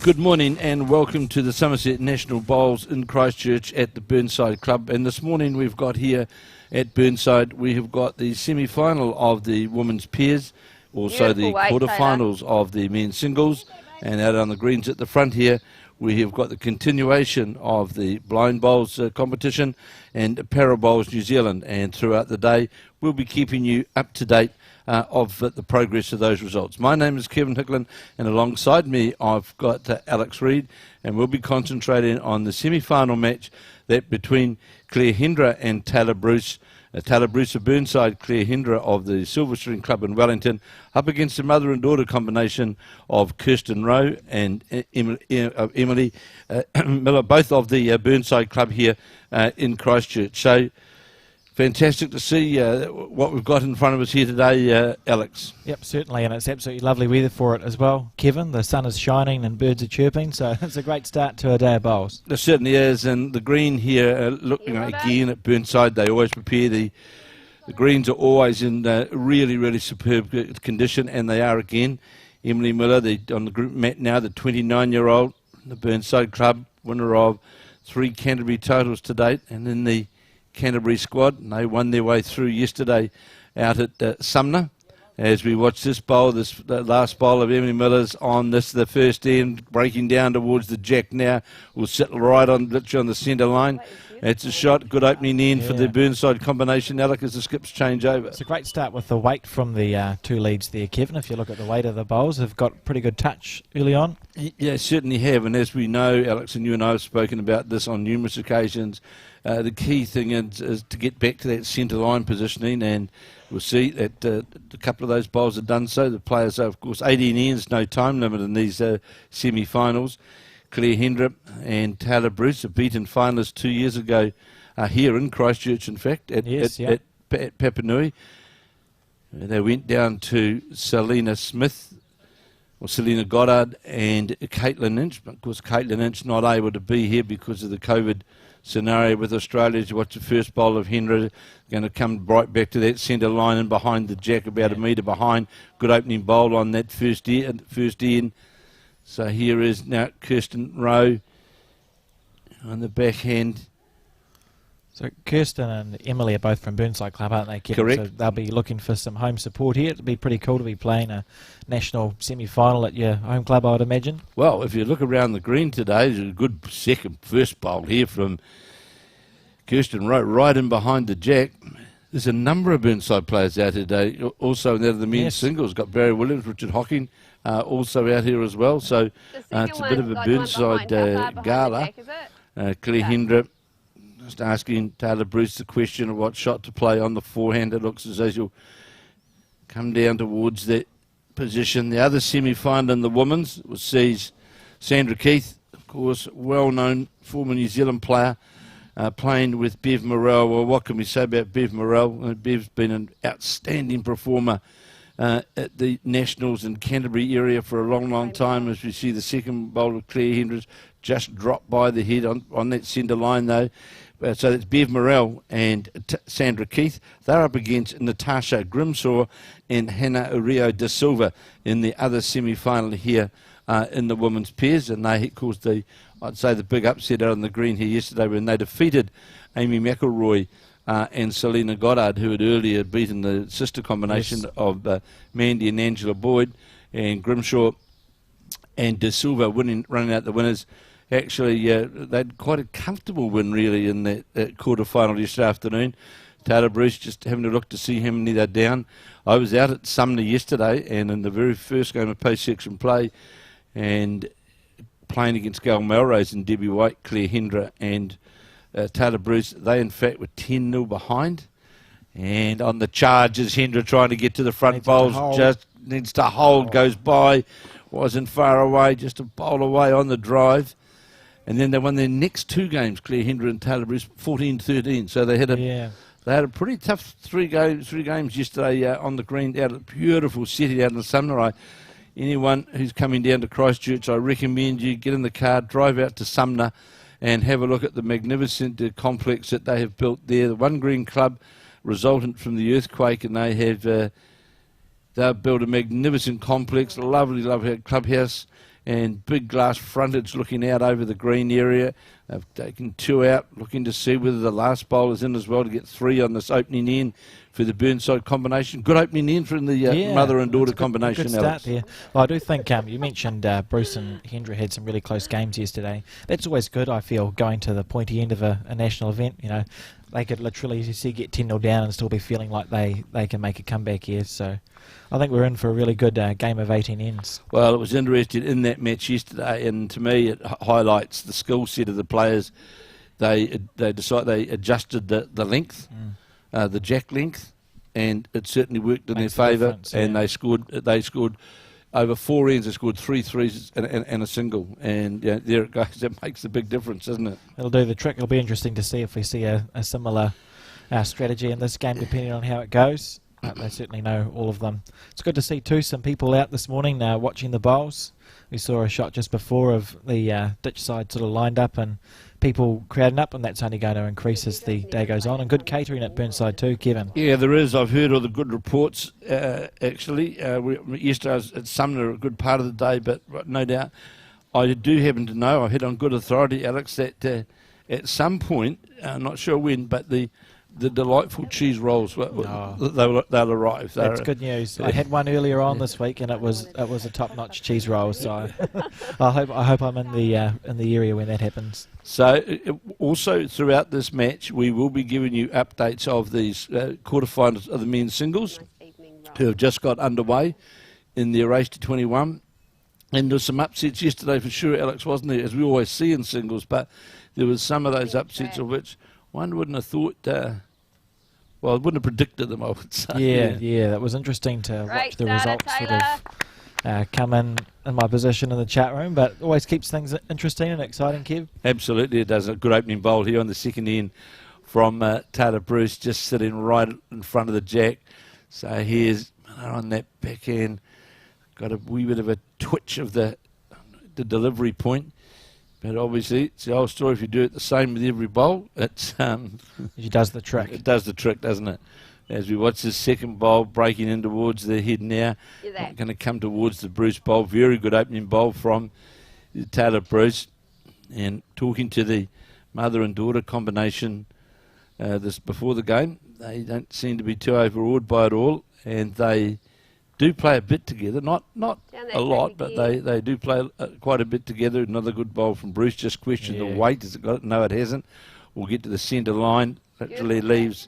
Good morning and welcome to the Summerset National Bowls in Christchurch at the Burnside Club. And this morning we've got here at Burnside, we have got the semi-final of the women's pairs, also the quarterfinals of the men's singles, and out on the greens at the front here we have got the continuation of the blind bowls competition and para bowls New Zealand. And throughout the day we'll be keeping you up to date of the progress of those results. My name is Kevin Hicklin, and alongside me I've got Alex Reid, and we'll be concentrating on the semi-final match that between Clare Hendra and Tayla Bruce. Tayla Bruce of Burnside, Clare Hendra of the Silver String Club in Wellington, up against the mother and daughter combination of Kirsten Rowe and Emily Miller, both of the Burnside Club here in Christchurch. So fantastic to see what we've got in front of us here today, Alex. Yep, certainly, and it's absolutely lovely weather for it as well, Kevin. The sun is shining and birds are chirping, so it's a great start to a day of bowls. It certainly is, and the green here, look, again at Burnside, they always prepare the greens are always in really, really superb condition, and they are again. Emily Miller, on the group mat now, the 29-year-old, the Burnside Club, winner of 3 Canterbury titles to date, and in the Canterbury squad, and they won their way through yesterday out at Sumner. As we watch this bowl, the last bowl of Emily Miller's on this, the first end, breaking down towards the jack now, will sit right on, literally on the centre line. It's a shot, good opening end for the Burnside combination, Alec, as the skips change over. It's a great start with the weight from the two leads there, Kevin. If you look at the weight of the bowls, they've got pretty good touch early on. Yeah, certainly have, and as we know, Alex, and you and I have spoken about this on numerous occasions, the key thing is to get back to that centre line positioning, and we'll see that a couple of those bowls have done so. The players are, of course, 18 ends, no time limit in these semi-finals. Clare Hendra and Tayla Bruce have beaten finalists 2 years ago here in Christchurch, in fact, at Papanui. They went down to Selena Goddard and Caitlin Inch, but of course Caitlin Inch not able to be here because of the COVID scenario with Australia. To watch the first bowl of Hendra, going to come right back to that centre line and behind the jack, about a metre behind. Good opening bowl on that first end. So here is now Kirsten Rowe on the backhand. So Kirsten and Emily are both from Burnside Club, aren't they, Kevin? Correct. So they'll be looking for some home support here. It'll be pretty cool to be playing a national semi-final at your home club, I would imagine. Well, if you look around the green today, there's a good first bowl here from Kirsten Rowe, right in behind the jack. There's a number of Burnside players out here today. Also, out of the men's singles, got Barry Williams, Richard Hocking, also out here as well. So it's a bit of a Burnside gala. Clare Hendra just asking Tayla Bruce the question of what shot to play on the forehand. It looks as though she'll come down towards that position. The other semi-final in the women's sees Sandra Keith, of course, well-known former New Zealand player, playing with Bev Morrell. Well, what can we say about Bev Morrell? Bev's been an outstanding performer at the Nationals in Canterbury area for a long, long time. As we see the second bowl of Clare Hendra's just dropped by the head on that centre line, though. So that's Bev Morrell and Sandra Keith. They're up against Natasha Grimshaw and Hannah Rio da Silva in the other semi-final here in the women's pairs. And they caused I'd say the big upset out on the green here yesterday when they defeated Amy McElroy and Selena Goddard, who had earlier beaten the sister combination of Mandy and Angela Boyd, and Grimshaw and da Silva running out the winners. Actually, they had quite a comfortable win, really, in that quarter-final yesterday afternoon. Tayla Bruce just having a look to see how many they're down. I was out at Sumner yesterday, and in the very first game of post-section play, and playing against Gail Melrose and Debbie White, Clare Hendra and Tayla Bruce, they in fact were 10-0 behind. And on the charges, Hendra trying to get to the front bowls, just needs to hold, goes by, wasn't far away, just a bowl away on the drive. And then they won their next 2 games, Clare Hendra and Tayla Bruce, 14-13. So they had a pretty tough three games yesterday on the green, out at a beautiful city out in Sumner. Anyone who's coming down to Christchurch, I recommend you get in the car, drive out to Sumner and have a look at the magnificent complex that they have built there. The One Green Club, resultant from the earthquake, and they have they've built a magnificent complex, a lovely, lovely clubhouse. and big glass frontage looking out over the green area. They've taken 2 out, looking to see whether the last bowler's in as well to get 3 on this opening end for the Burnside combination. Good opening end from the mother and daughter combination, good start there. Well, I do think you mentioned Bruce and Hendra had some really close games yesterday. That's always good, I feel, going to the pointy end of a national event. You know, they could literally, as you see, get 10-0 down and still be feeling like they can make a comeback here. So I think we're in for a really good game of 18 ends. Well, it was interesting in that match yesterday, and to me it highlights the skill set of the players. They adjusted the length, the jack length, and it certainly worked in their favour. And they scored over 4 ends. They scored 3 threes and a single, and there it goes. That makes a big difference, doesn't it? It'll do the trick. It'll be interesting to see if we see a similar strategy in this game, depending on how it goes. They certainly know all of them. It's good to see too some people out this morning watching the bowls. We saw a shot just before of the ditch side sort of lined up and people crowding up, and that's only going to increase as the day goes on. And good catering at Burnside too, Kevin. Yeah, there is. I've heard all the good reports, actually. Yesterday I was at Sumner a good part of the day, but no doubt I do happen to know, I heard on good authority, Alex, that at some point, not sure when, but the delightful cheese rolls, they'll arrive. That's good news. I had one earlier on this week, and it was a top-notch cheese roll. So I hope I'm in the area when that happens. So also throughout this match, we will be giving you updates of these quarterfinals of the men's singles, who have just got underway in their race to 21. And there was some upsets yesterday for sure, Alex, wasn't there? As we always see in singles, but there was some of those upsets of which one wouldn't have thought, well, I wouldn't have predicted them, I would say. Yeah, that was interesting to watch the results sort of come in my position in the chat room, but always keeps things interesting and exciting, Kev. Absolutely, it does. A good opening bowl here on the second end from Tayla Bruce, just sitting right in front of the jack. So here's on that backhand, got a wee bit of a twitch of the delivery point. But obviously, it's the old story. If you do it the same with every bowl, it's it does the trick. It does the trick, doesn't it? As we watch this second bowl breaking in towards the head now, going to come towards the Bruce bowl. Very good opening bowl from Tayla Bruce, and talking to the mother and daughter combination this before the game, they don't seem to be too overawed by it all, and they do play a bit together, not a lot, but they do play quite a bit together. Another good bowl from Bruce. Just question the weight. Has it got it? No, it hasn't. We'll get to the centre line. Literally leaves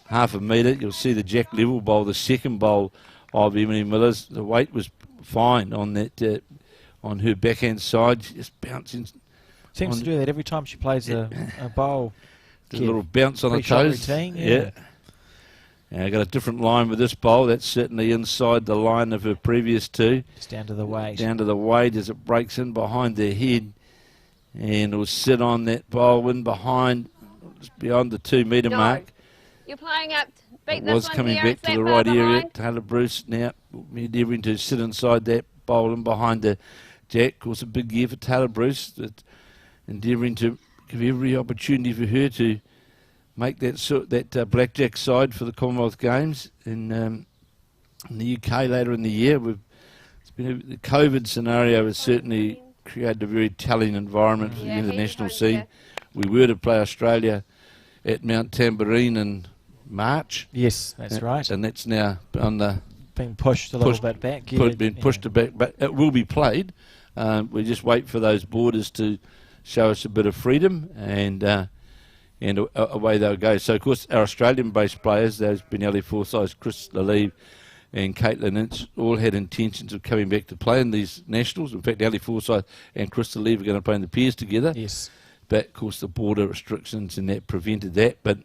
half a metre. You'll see the jack level bowl, the second bowl of Emily Miller's. The weight was fine on that, on her backhand side. She just bouncing. Seems to do that every time she plays a bowl. Just a little bounce on the toes. Routine, I got a different line with this bowl. That's certainly inside the line of her previous two. It's down to the weight. Down to the weight as it breaks in behind their head. And it will sit on that bowl in behind, just beyond the 2 metre mark. You're playing up. Beat it this was one coming here. back to the right area. Tayla Bruce now endeavouring to sit inside that bowl and behind the jack. Of course, a big year for Tayla Bruce. Endeavouring to give every opportunity for her to make that blackjack side for the Commonwealth Games in the UK later in the year. The COVID scenario has certainly created a very telling environment for the international scene. We were to play Australia at Mount Tambourine in March. Yes, that's right. And that's now on the being pushed a little bit back. Been pushed back, but it will be played. We just wait for those borders to show us a bit of freedom, and away they'll go. So, of course, our Australian-based players, there's been Ellie Forsyth, Chris Lalive and Caitlin Ince, all had intentions of coming back to play in these nationals. In fact, Ellie Forsyth and Chris Lalive are going to play in the pairs together. Yes. But, of course, the border restrictions and that prevented that. But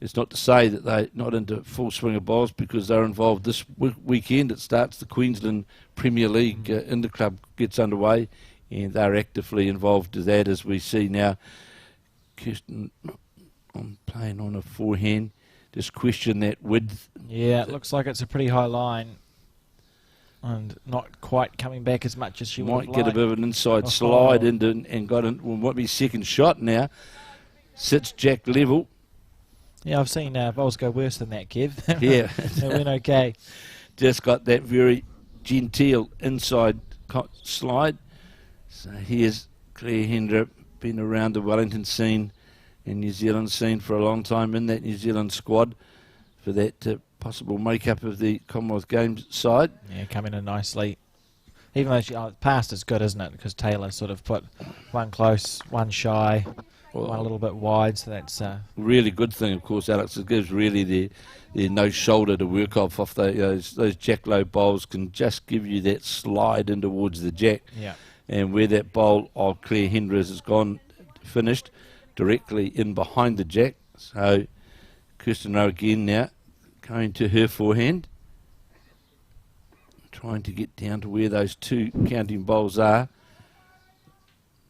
it's not to say that they're not into full swing of bowls, because they're involved this weekend. It starts the Queensland Premier League Interclub gets underway, and they're actively involved with that, as we see now. Kirsten on playing on a forehand, just question that width. Yeah, it looks like it's a pretty high line and not quite coming back as much as she might get a bit of an inside slide into and got in. Well, might be second shot now. Sits jack level. Yeah, I've seen bowls go worse than that, Kev. Yeah, they went okay. Just got that very genteel inside slide. So here's Clare Hendra, been around the Wellington scene and New Zealand scene for a long time in that New Zealand squad for that possible make-up of the Commonwealth Games side. Yeah, coming in nicely. Even though she, past is good, isn't it? Because Taylor sort of put one close, one shy, one a little bit wide, so that's... really good thing, of course, Alex. It gives really the no shoulder to work off those jack low bowls can just give you that slide in towards the jack. Yeah. And where that bowl of Clare Hendra's has gone, finished directly in behind the jack. So Kirsten Rowe again now going to her forehand, trying to get down to where those two counting bowls are.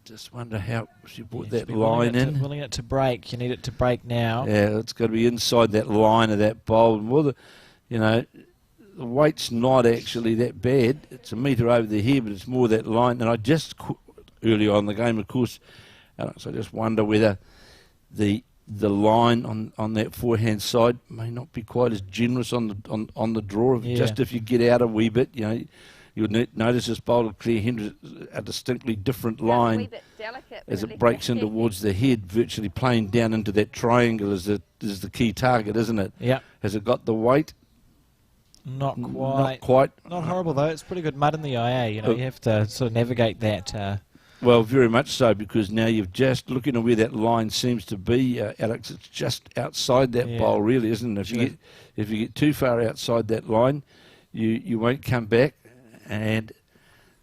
Just wonder how she brought that line in. Willing it to break. You need it to break now. Yeah, it's got to be inside that line of that bowl. And well, the weight's not actually that bad. It's a metre over the head, but it's more that line. And I just, early on in the game, of course, Alex, I just wonder whether the line on that forehand side may not be quite as generous on the draw. Yeah. Just if you get out a wee bit, you'll notice this bowl of Clare Hendra, a distinctly different line A wee bit delicate as when it breaks in towards the head, virtually playing down into that triangle is the key target, isn't it? Yeah. Has it got the weight? Not quite. Not quite. Not horrible, though. It's pretty good mud in the IA. You have to sort of navigate that. Well, very much so, because now you've just looking at where that line seems to be, Alex. It's just outside that bowl, really, isn't it? If you get too far outside that line, you won't come back. And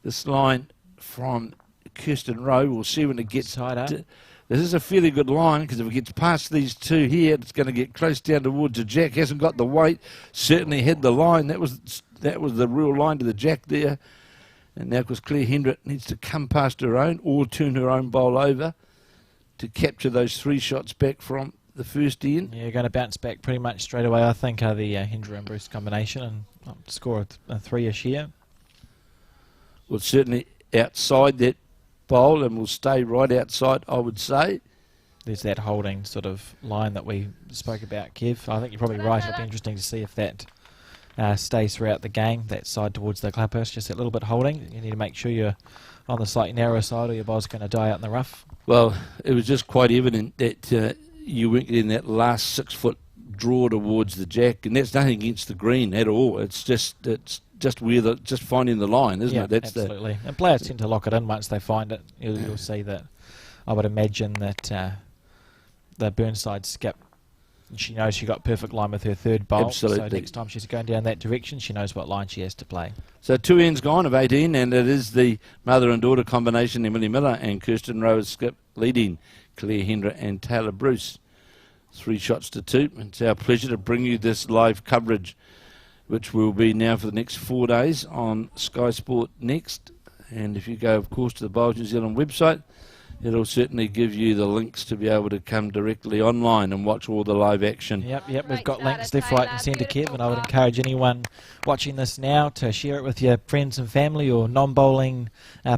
this line from Kirsten Rowe, we'll see when it gets tighter. This is a fairly good line, because if it gets past these two here, it's going to get close down towards the jack. Hasn't got the weight. Certainly had the line. That was the real line to the jack there. And now, because Clare Hendra needs to come past her own or turn her own bowl over to capture those 3 shots back from the first end. Yeah, going to bounce back pretty much straight away, I think, the Hendra and Bruce combination and score a 3-ish here. Well, certainly outside that bowl and will stay right outside, I would say. There's that holding sort of line that we spoke about, Kev. I think you're probably right. It'll be interesting to see if that stays throughout the game, that side towards the clubhouse, just a little bit holding. You need to make sure you're on the slightly narrower side or your ball's going to die out in the rough. Well, it was just quite evident that you weren't getting that last 6-foot draw towards the jack, and that's nothing against the green at all. It's just where just finding the line, isn't it? That's absolutely. And players tend to lock it in once they find it. You'll see that. I would imagine that the Burnside skip, she knows she got perfect line with her third bowl. Absolutely. So next time she's going down that direction, she knows what line she has to play. So 2 ends gone of 18, and it is the mother and daughter combination, Emily Miller and Kirsten Rowe skip, leading Clare Hendra and Tayla Bruce. 3 shots to 2. It's our pleasure to bring you this live coverage, which will be now for the next 4 days on Sky Sport Next. And if you go, of course, to the Bowls New Zealand website, it'll certainly give you the links to be able to come directly online and watch all the live action. Yep, we've got links left, right and centre, Kev, and I would encourage anyone watching this now to share it with your friends and family or non-bowling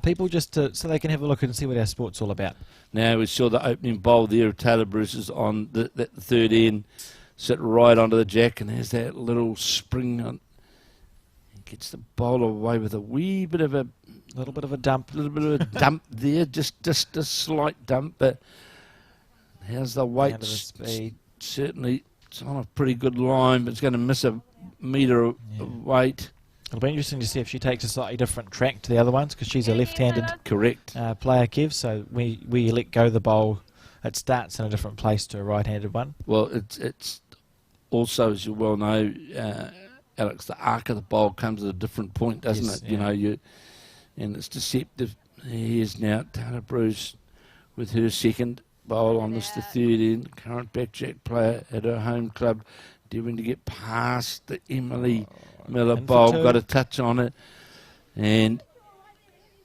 people, just so they can have a look and see what our sport's all about. Now we saw the opening bowl there of Tayla Bruce's on the third end, sit right onto the jack, and there's that little spring on. Gets the bowl away with a wee bit of a dump. Dump there, just a slight dump, but how's the weight? The speed. Certainly it's on a pretty good line, but it's going to miss a metre of weight. It'll be interesting to see if she takes a slightly different track to the other ones, because she's a left-handed Correct. Player, Kev, so we let go the bowl, it starts in a different place to a right-handed one. Well, it's also, as you well know, Alex, the arc of the bowl comes at a different point, doesn't it? Yeah. And it's deceptive. Here's now Tayla Bruce with her second bowl on this, the third end. Current backjack player at her home club, endeavouring to get past the Emily Miller bowl. Got a touch on it. And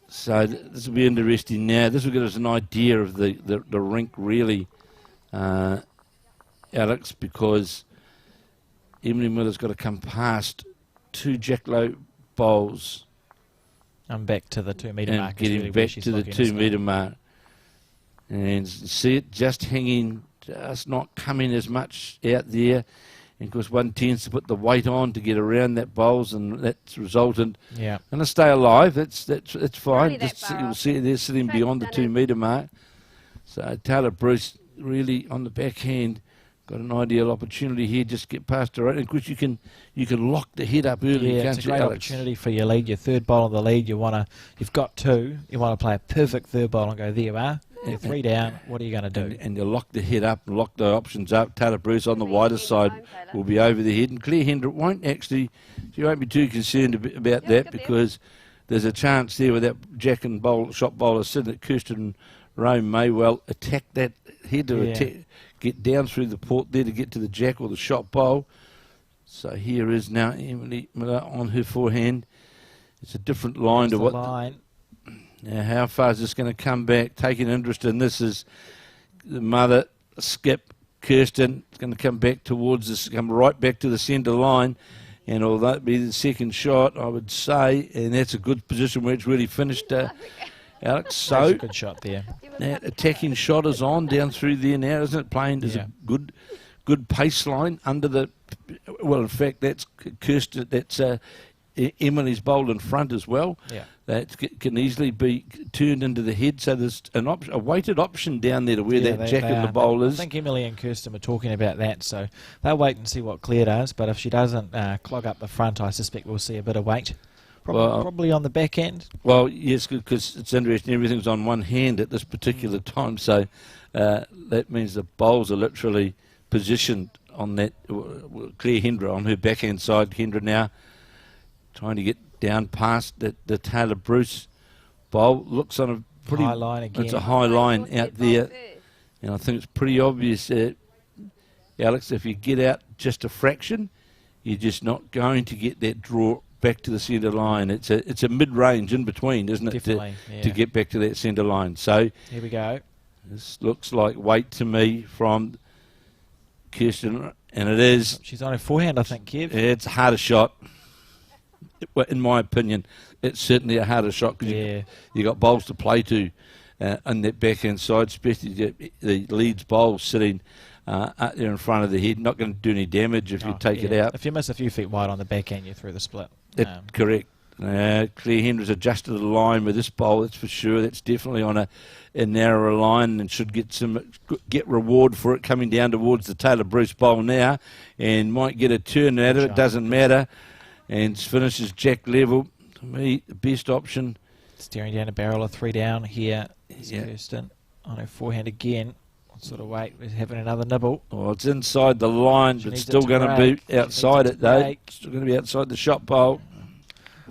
so this will be interesting now. This will give us an idea of the rink, really, Alex, because Emily Miller's got to come past 2 jacklow bowls. I'm back to the 2 metre mark. And getting really back to the 2 metre mark. And see it just hanging, just not coming as much out there. And of course, one tends to put the weight on to get around that bowls, and that's resulted. Yeah. And to stay alive, that's fine. Only that Just far you'll off. see they're sitting Track's beyond the done 2 it. metre mark. So Tayla Bruce really on the backhand got an ideal opportunity here. Just get past her, and of course you can lock the head up early. Yeah, can't it's a you, great Alex? opportunity for your lead, your third bowl of the lead. You've got 2. You want to play a perfect third bowl and go, there you are. You're 3 down. What are you going to do? And you lock the head up and lock the options up. Tayla Bruce on the wider side will be over the head, and Clare Hendra she won't be too concerned about that, because there's a chance there with that jack and shot bowler sitting that Kirsten Rowe may well attack that head to get down through the port there to get to the jack or the shot bowl. So here is now Emily Miller on her forehand. It's a different line There's to the what. line. Now, how far is this going to come back? Taking interest in this is the mother, Skip, Kirsten. It's going to come back towards this, come right back to the centre line. And although it be the second shot, I would say, and that's a good position where it's really finished, Alex. That's So, a good shot there. that attacking shot is on down through there now, isn't it? Playing as a good pace line under the. Well, in fact, that's Kirsten. That's Emily's bowled in front as well. Yeah. That can easily be turned into the head. So there's a weighted option down there to where that jack in the bowl is. I think Emily and Kirsten were talking about that, so they'll wait and see what Claire does. But if she doesn't clog up the front, I suspect we'll see a bit of weight. Probably on the back end. Well, yes, because it's interesting. Everything's on one hand at this particular time. So that means the bowls are literally positioned on that. Clare Hendra on her backhand side. Hendra now trying to get down past the Tayla Bruce bowl. Looks on a pretty high line again. It's a high line out there, and I think it's pretty obvious, Alex. If you get out just a fraction, you're just not going to get that draw back to the centre line. It's a mid-range in between, isn't it? Definitely, To get back to that centre line. So here we go. this looks like weight to me from Kirsten, and it is. She's on her forehand, I think, Kev. It's a harder shot. Well, in my opinion, it's certainly a harder shot because you got bowls to play to on that backhand side, especially the Leeds bowl sitting out there in front of the head. Not going to do any damage if you take it out. If you miss a few feet wide on the backhand, you're through the split. Correct. Clare Hendra's adjusted the line with this bowl, that's for sure. That's definitely on a narrower line and should get reward for it coming down towards the Tayla Bruce bowl now, and might get a turn out of it. Doesn't matter. And finishes jack level. To me, the best option. Staring down a barrel of 3 down here is Kirsten on her forehand again. What sort of weight? We're having another nibble. Well, it's inside the line, but still going to be outside it, though. Still going to be outside the shot bowl.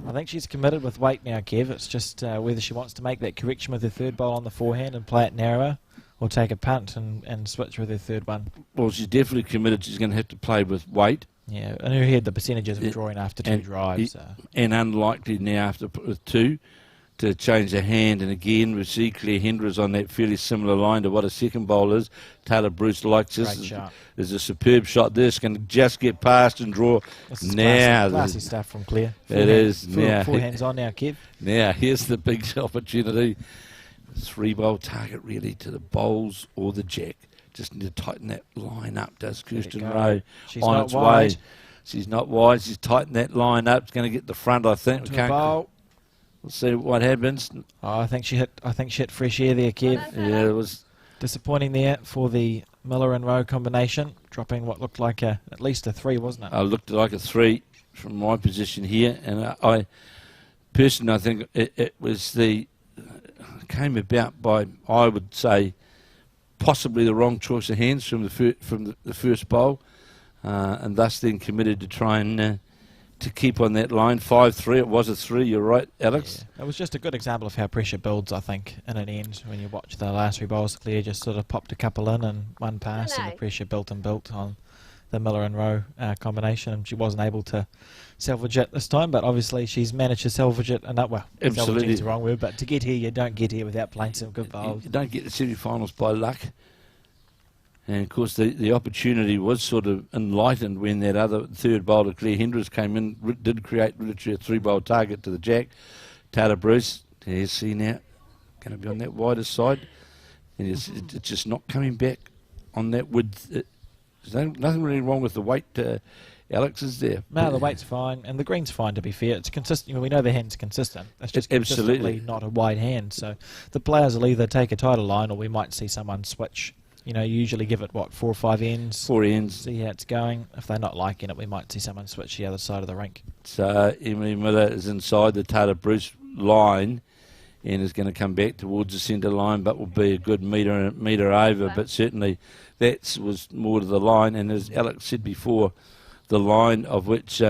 I think she's committed with weight now, Kev. It's just whether she wants to make that correction with her third bowl on the forehand and play it narrower, or take a punt and switch with her third one. Well, she's definitely committed. She's going to have to play with weight. Yeah, in her head, the percentages of drawing after 2 drives. And unlikely now after with 2 to change the hand. And again, we see Clare Hendra's on that fairly similar line to what a second bowl is. Tayla Bruce likes this. There's a superb shot there. It's going to just get past and draw. This is classy stuff from Clare. It is. Now, full hands on now, Kev. Now, here's the big opportunity. 3-bowl target really to the bowls or the jack. Just need to tighten that line up, does Kirsten Rowe. She's on not its wide. way. She's not wide. She's tightened that line up. It's going to get the front, I think. We'll see what happens. Oh, I think she hit fresh air there, Kev. Yeah, it was disappointing there for the Miller and Rowe combination, dropping what looked like at least a 3, wasn't it? I looked like a 3 from my position here, and I personally think it was came about by, I would say, possibly the wrong choice of hands from the first bowl, and thus then committed to try and to keep on that line. 5-3, it was a 3, you're right, Alex. Yeah. It was just a good example of how pressure builds, I think, in an end. When you watch the last 3 bowls, Clare just sort of popped a couple in and one pass, and the pressure built and built on the Miller and Rowe combination, and she wasn't able to salvage it this time, but obviously she's managed to salvage it enough. Well, salvage is the wrong word, but to get here, you don't get here without playing some good bowls. You don't get the semi-finals by luck. And of course the opportunity was sort of enlightened when that other third bowler, Clare Hendra, came in, did create literally a 3-bowl target to the jack. Tayla Bruce, there's see now, going to be on that wider side. And it's just not coming back on that width There's nothing really wrong with the weight. Alex is there. No, the weight's fine, and the green's fine, to be fair. It's consistent. We know the hand's consistent. It's just Absolutely. consistently not a wide hand. So the players will either take a tighter line, or we might see someone switch. You usually give it, 4 or 5 ends. 4 ends. See how it's going. If they're not liking it, we might see someone switch the other side of the rink. So Emily Miller is inside the Tayla Bruce line and is going to come back towards the centre line, but will be a good metre over. But certainly that was more to the line. And as Alex said before, the line of which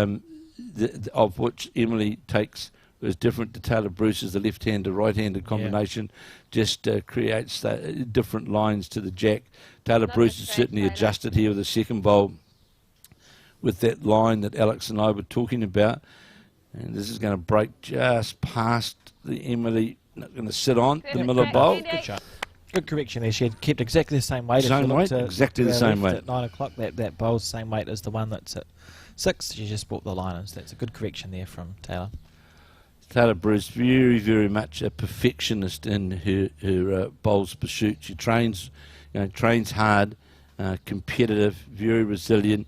Emily takes is different to Tayla Bruce's, the left-handed, right-handed combination, just creates different lines to the jack. Tayla Bruce has certainly adjusted here with the second bowl with that line that Alex and I were talking about. And this is going to break just past the Emily, not going to sit on the Miller bowl. Good shot. Good correction there. She had kept exactly the same weight. Same weight, exactly the same weight. At 9 o'clock, that bowl's the same weight as the one that's at 6. She just brought the liners. That's a good correction there from Tayla. Tayla Bruce, very, very much a perfectionist in her bowls pursuit. She trains hard, competitive, very resilient.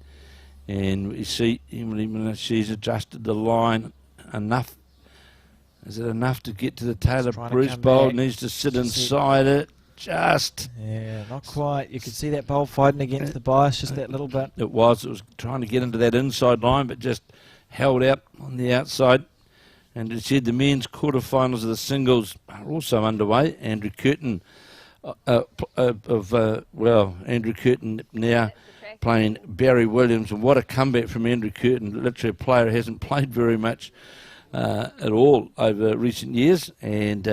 And we see Emily Miller, she's adjusted the line enough. Is it enough to get to the Tayla Bruce bowl? Back. Needs to sit inside it. Just. Yeah, not quite. You could see that bowl fighting against the bias just that little bit. It was trying to get into that inside line, but just held out on the outside. And as I said, the men's quarterfinals of the singles are also underway. Andrew Curtin, Andrew Curtin now playing Barry Williams. And what a comeback from Andrew Curtin. Literally a player who hasn't played very much at all over recent years, and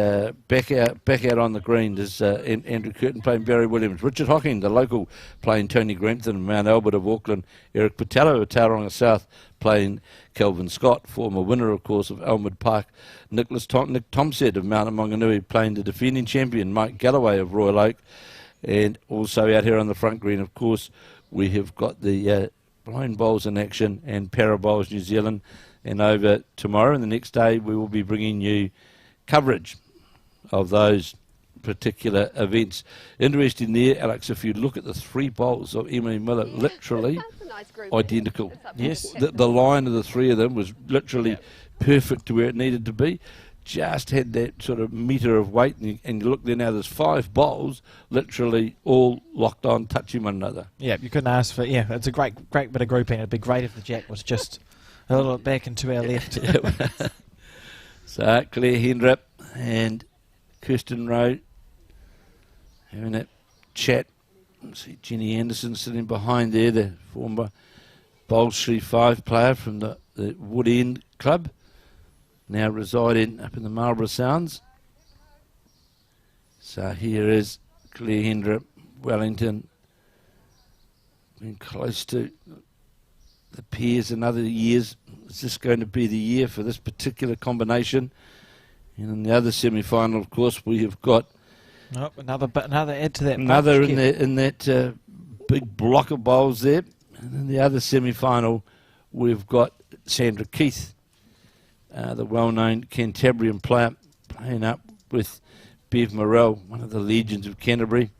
back out on the green is Andrew Curtin playing Barry Williams. Richard Hocking, the local, playing Tony Grantham, Mount Albert of Auckland. Eric Patello of Tauranga South playing Kelvin Scott, former winner, of course, of Elmwood Park. Nick Tomsett of Mount Maunganui playing the defending champion, Mike Galloway of Royal Oak. And also out here on the front green, of course, we have got the blind bowls in action and para bowls New Zealand. And over tomorrow and the next day, we will be bringing you coverage of those particular events. Interesting there, Alex, if you look at the 3 bowls of Emily Miller, literally identical. Yes. The line of the 3 of them was literally perfect to where it needed to be. Just had that sort of metre of weight, and you look there now, there's 5 bowls, literally all locked on, touching one another. Yeah, you couldn't ask for, it's a great bit of grouping. It'd be great if the jack was just a little bit back and to our left. So Clare Hendra and Kirsten Rowe having that chat. See Jenny Anderson sitting behind there, the former Bowlshree 5 player from the Wood End Club, now residing up in the Marlborough Sounds. So here is Clare Hendra, Wellington, been close to the pairs in other years. Is this going to be the year for this particular combination? And in the other semi-final, of course, we have got another add to that. Another in that big block of bowls there. And in the other semi-final, we've got Sandra Keith, the well-known Cantabrian player, playing up with Bev Morrell, one of the legends of Canterbury,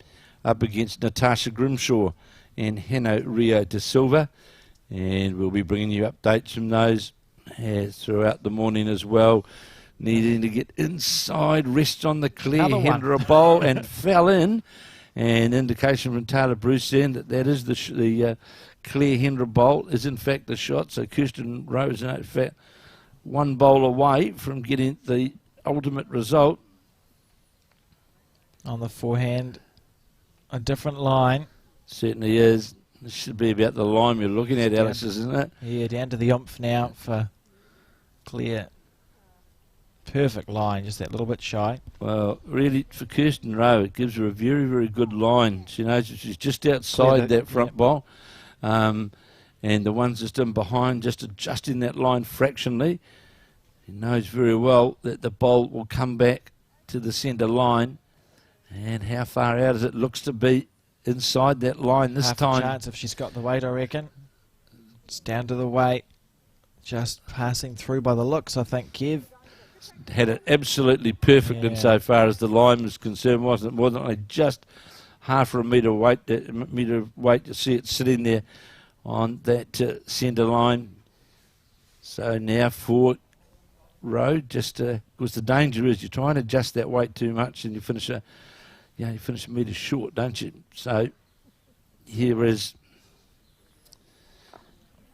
up against Natasha Grimshaw and Hannah Rio de Silva. And we'll be bringing you updates from those throughout the morning as well. Needing to get inside, rest on the Clare Hendra bowl, and fell in. And indication from Tayla Bruce then that is the Clare Hendra bowl is in fact the shot. So Kirsten Rowe is in fact 1 bowl away from getting the ultimate result. On the forehand, a different line. Certainly is. This should be about the line you're looking at, Alex, isn't it? Yeah, down to the oomph now for Clare. Perfect line, just that little bit shy. Well, really, for Kirsten Rowe, it gives her a very, very good line. She knows that she's just outside that front bowl. And the ones just in behind, just adjusting that line fractionally. He knows very well that the bowl will come back to the centre line. And how far out as it looks to be inside that line this Half time. A chance if she's got the weight, I reckon. It's down to the weight. Just passing through by the looks, I think, Kev. Had it absolutely perfect insofar as the line was concerned, wasn't it? More than just half a metre weight. You see it sitting there on that centre line. So now for Rowe, just because the danger is you try and adjust that weight too much and you finish a metre short, don't you? So here is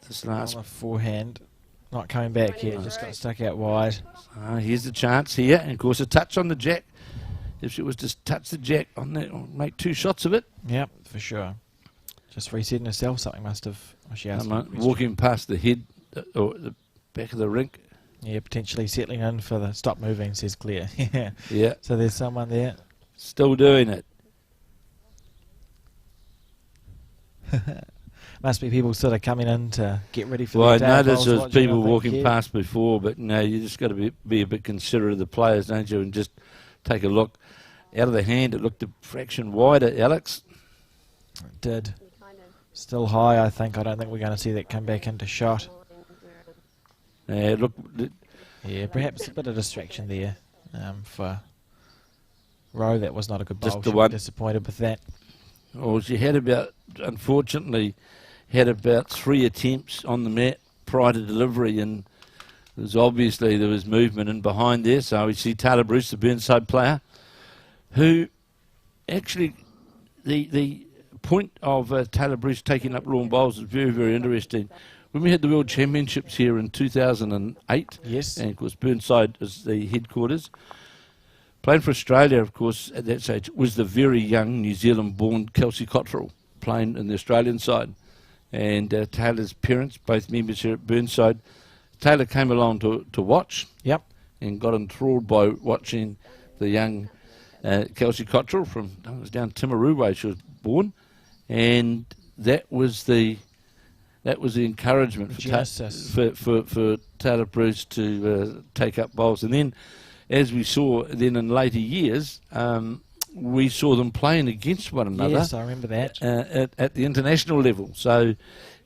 this last forehand, not coming back here, just got stuck out wide. Here's the chance here, and of course a touch on the jack. If she was to touch the jack on that, make 2 shots of it. Yep, for sure. Just resetting herself, something must have. She asked walking past the head or the back of the rink. Yeah, potentially settling in for the stop moving, says Claire. Yeah. Yeah. So there's someone there. Still doing it. Must be people sort of coming in to get ready for the day. Well, I noticed there was people walking past before, but no, you just got to be a bit considerate of the players, don't you? And just take a look. Out of the hand, it looked a fraction wider, Alex. It did. Still high, I think. I don't think we're going to see that come back into shot. Yeah, look. Yeah, perhaps a bit of distraction there for Rowe. That was not a good bowl. Just the one. Disappointed with that. Well, she had unfortunately, had about 3 attempts on the mat prior to delivery, and there was movement in behind there. So we see Tayla Bruce, the Burnside player, who actually, the point of Tayla Bruce taking up lawn bowls is very, very interesting. When we had the World Championships here in 2008, yes, and of course Burnside is the headquarters, playing for Australia, of course, at that stage, was the very young New Zealand-born Kelsey Cottrell, playing in the Australian side. And Taylor's parents, both members here at Burnside, Tayla came along to watch. Yep. And got enthralled by watching the young Kelsey Cottrell from, it was down Timaru way she was born. And that was the encouragement for Tayla Bruce to take up bowls. And then, as we saw then in later years, we saw them playing against one another. Yes, I remember that. At the international level. So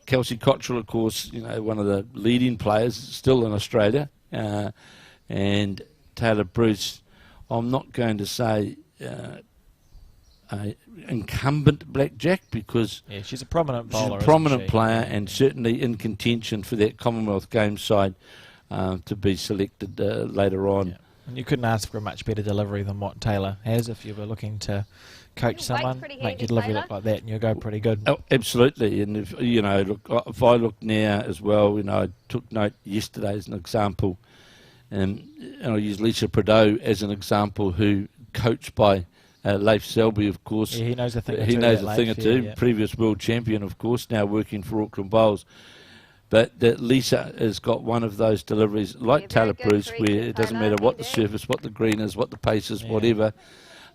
Kelsey Cottrell, of course, one of the leading players still in Australia, and Tayla Bruce, I'm not going to say incumbent blackjack, because she's a prominent bowler. She's a prominent player, and certainly in contention for that Commonwealth Games side to be selected later on. Yeah. And you couldn't ask for a much better delivery than what Tayla has. If you were looking to coach someone, make your delivery look like that, and you'll go pretty good. Oh, absolutely. And if if I look now as well, I took note yesterday as an example, and I'll use Lisa Prideaux as an example, who coached by Leif Selby, of course. Yeah, he knows a thing or two. He knows a thing or two. Yeah. Previous world champion, of course, now working for Auckland Bowls. But Lisa has got one of those deliveries, like Tayla Bruce, where it doesn't matter what the surface, what the green is, what the pace is, whatever.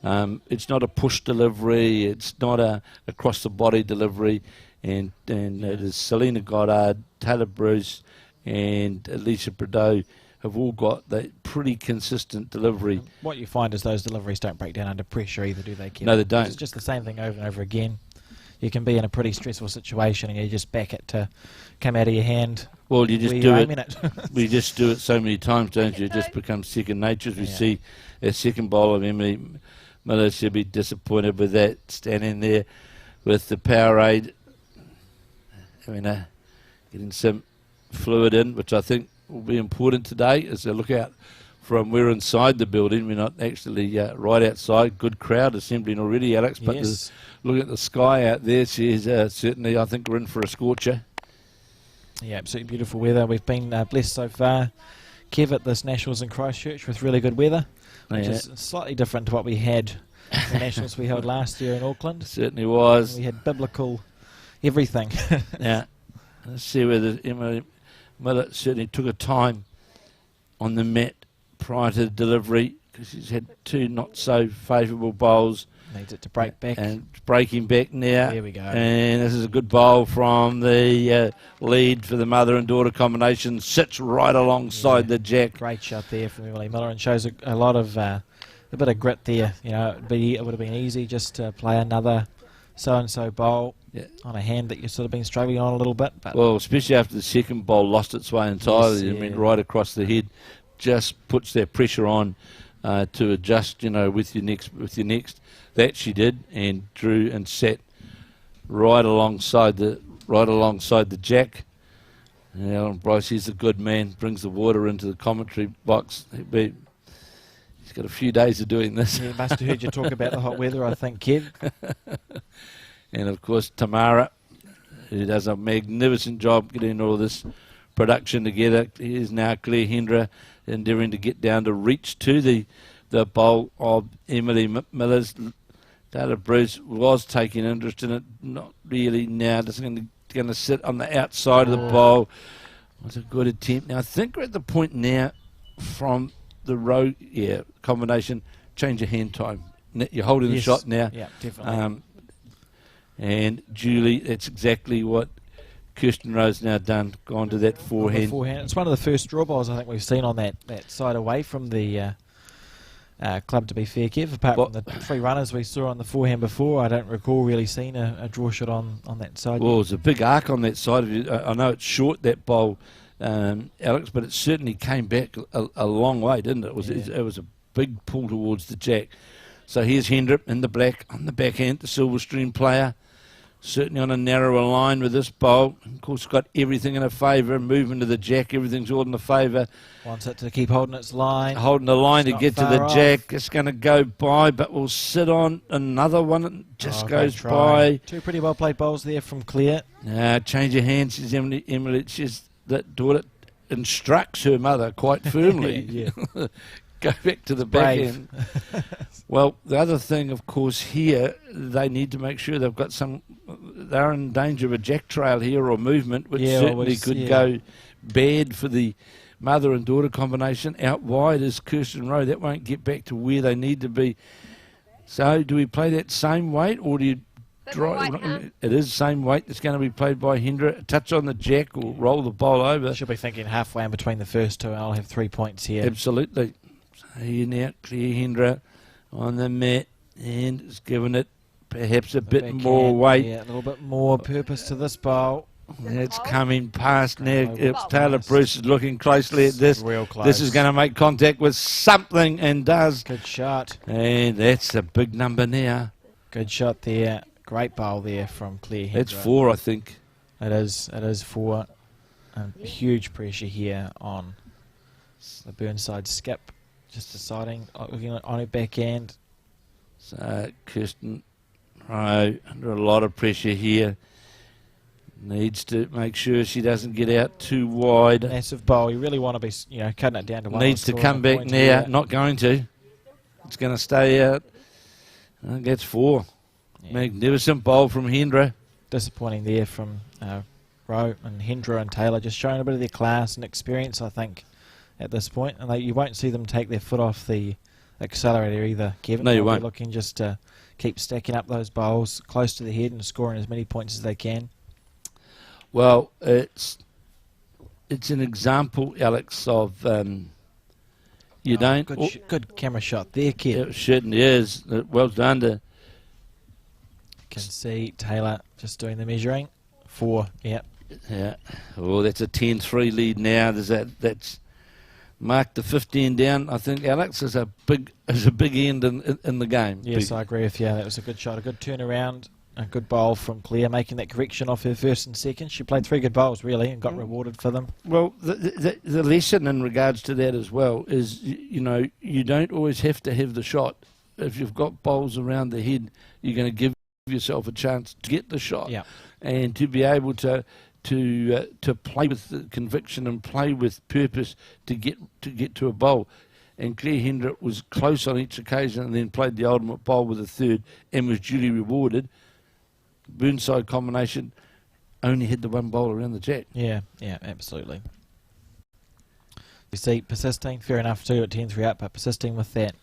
It's not a push delivery. It's not a across-the-body delivery. And it is Selena Goddard, Tayla Bruce, and Lisa Prideaux have all got that pretty consistent delivery. What you find is those deliveries don't break down under pressure either, do they, Kevin? No, they don't. It's just the same thing over and over again. You can be in a pretty stressful situation and you just back it to come out of your hand. Well, you just do it. We just do it so many times, don't you? It just becomes second nature. As we see a second bowler of Emily Miller, she'll be disappointed with that, standing there with the Powerade, getting some fluid in, which I think will be important today as they look out from we're inside the building. We're not actually right outside. Good crowd assembling already, Alex. But looking at the sky out there, she's certainly, I think, we're in for a scorcher. Yeah, absolutely beautiful weather. We've been blessed so far, Kev, at this Nationals in Christchurch with really good weather, which is slightly different to what we had the Nationals we held last year in Auckland. It certainly was. We had biblical everything. Yeah. Let's see whether Emily Miller certainly took a time on the mat prior to the delivery, because she's had 2 not so favourable bowls. Needs it to break back. And breaking back now. There we go. And this is a good bowl from the lead for the mother and daughter combination. Sits right alongside the jack. Great shot there from Emily Miller, and shows a lot of a bit of grit there. It would have been easy just to play another so-and-so bowl on a hand that you've sort of been struggling on a little bit. But well, especially after the second bowl lost its way entirely. Right across the head. Just puts that pressure on to adjust, with your next. That she did, and drew and sat right alongside the jack. And Alan Bryce, he's a good man, brings the water into the commentary box. He's got a few days of doing this. Yeah, must have heard you talk about the hot weather, I think, Kev. And of course Tamara, who does a magnificent job getting all this production together. Here's now Clare Hendra endeavouring to get down to reach to the bowl of Emily Miller's. Tayla Bruce was taking interest in it, not really now. Just going to sit on the outside of the bowl. Was a good attempt. Now I think we're at the point now from the row combination. Change your hand time. You're holding the shot now. Yeah, definitely. And Julie, that's exactly what Kirsten Rowe's now done. Gone to that forehand. It's one of the first draw balls I think we've seen on that side away from the club, to be fair, Kev. Apart from the 3 runners we saw on the forehand before, I don't recall really seeing a draw shot on that side. Well, it's a big arc on that side. I know it's short, that bowl, Alex, but it certainly came back a long way, didn't it? It was a big pull towards the jack. So here's Hendra in the black on the backhand, the silver stream player. Certainly on a narrower line with this bowl. Of course, got everything in her favour. Movement of the jack, everything's all in the favour. Wants it to keep holding its line. Holding the line to get to the off. jack. It's going to go by, but we'll sit on another one. It just goes by. 2 pretty well played bowls there from Clare. Now, change your hands, says Emily. Emily, she's that daughter instructs her mother quite firmly. Go back to the back end. Well, the other thing, of course, here, they need to make sure they've got they're in danger of a jack trail here or movement, which certainly could go bad for the mother and daughter combination. Out wide is Kirsten Rowe. That won't get back to where they need to be. So do we play that same weight, or do you it is the same weight that's going to be played by Hendra. A touch on the jack or roll the bowl over. She'll be thinking halfway in between the first 2, and I'll have 3 points here. Absolutely. So here now, Clare Hendra on the mat, and it's given it perhaps a bit more weight. Yeah, a little bit more purpose to this bowl. It's coming past now. Tayla Bruce is looking closely at this. Real close. This is going to make contact with something, and does. Good shot. And that's a big number now. Good shot there. Great bowl there from Clare Hendra. That's 4, I think. It is 4. And huge pressure here on the Burnside skip. Just deciding, looking on her backhand. So Kirsten Rowe under a lot of pressure here. Needs to make sure she doesn't get out too wide. Massive bowl. You really want to be, cutting it down to 1. Needs to come back now. Not going to. It's going to stay out. I think that's 4. Yeah. Magnificent bowl from Hendra. Disappointing there from Rowe and Hendra and Tayla. Just showing a bit of their class and experience, I think, at this point. And you won't see them take their foot off the accelerator either, Kevin. No, you won't. They're looking just to keep stacking up those bowls close to the head and scoring as many points as they can. Well, it's an example, Alex, of good camera shot there, kid. It certainly is. Well done. You can see Tayla just doing the measuring. 4, yep. Yeah. Oh, that's a 10-3 lead now. That's marked the 15 down. I think Alex is a big end in the game. Yes, I agree with you. That was a good shot, a good turnaround. A good bowl from Clare, making that correction off her first and second. She played 3 good bowls, really, and got rewarded for them. Well, the lesson in regards to that as well is, you don't always have to have the shot. If you've got bowls around the head, you're going to give yourself a chance to get the shot. Yeah. And to be able to play with the conviction and play with purpose to get to a bowl. And Clare Hendra was close on each occasion and then played the ultimate bowl with a 3rd and was duly rewarded. Burnside combination only had the 1 bowl around the jack. Yeah, absolutely. You see, persisting, fair enough too at 10-3 up, but persisting with that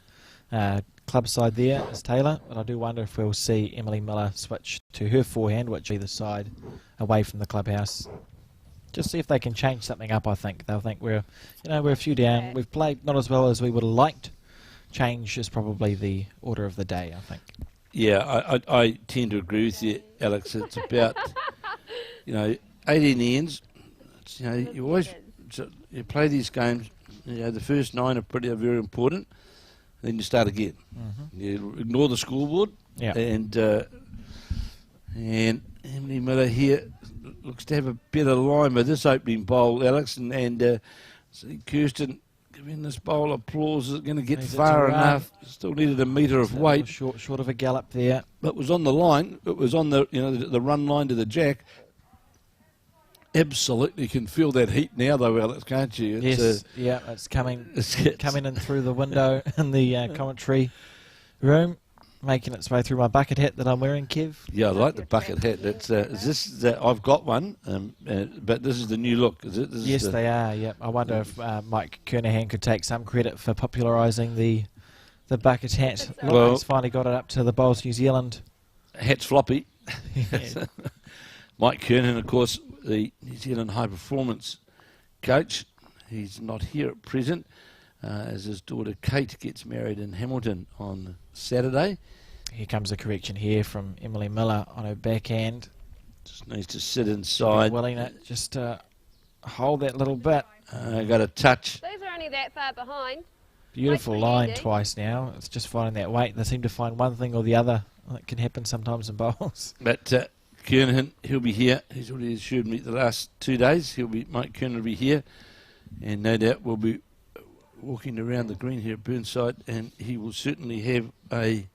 club side there is Tayla. But I do wonder if we'll see Emily Miller switch to her forehand, which either side away from the clubhouse. Just see if they can change something up. I think they'll think we're a few down. We've played not as well as we would have liked. Change is probably the order of the day, I think. Yeah, I tend to agree with you, Alex. It's about 18 ends. You always you play these games. The first 9 are very important. then you start again. You ignore the scoreboard, Yeah. and Emily Miller here looks to have a better line with this opening bowl, Alex, and see Kirsten giving this bowl applause. Is it going to get Needs it far to run. enough? Still needed a metre of weight, Short of a gallop there. but was on the line. It was on the the run line to the jack. Absolutely can feel that heat now, though, Alex, can't you? It's, Yes, it's coming it's coming in through the window in the commentary room, making its way through my bucket hat that I'm wearing, Kev. Yeah, I like the bucket hat. It's I've got one, but this is the new look, is it? This Yes, is they are. Yep. I wonder if Mike Kernahan could take some credit for popularising the bucket hat. Well- He's finally got it up to the Bowls New Zealand. hat's floppy. Yeah. Mike Kernan, of course, the New Zealand high performance coach. He's not here at present, as his daughter Kate gets married in Hamilton on Saturday. Here comes a correction here from Emily Miller on her backhand. Just needs to sit She'll be inside. willing it just to hold that little bit. Got a touch. Those are only that far behind. Beautiful Wait, line Andy. twice now. It's just finding that weight. They seem to find one thing or the other. It can happen sometimes in bowls. But Kernan, he'll be here. He's already assured me the last 2 days. Mike Kernan will be here, and no doubt we'll be walking around the green here at Burnside, and he will certainly have a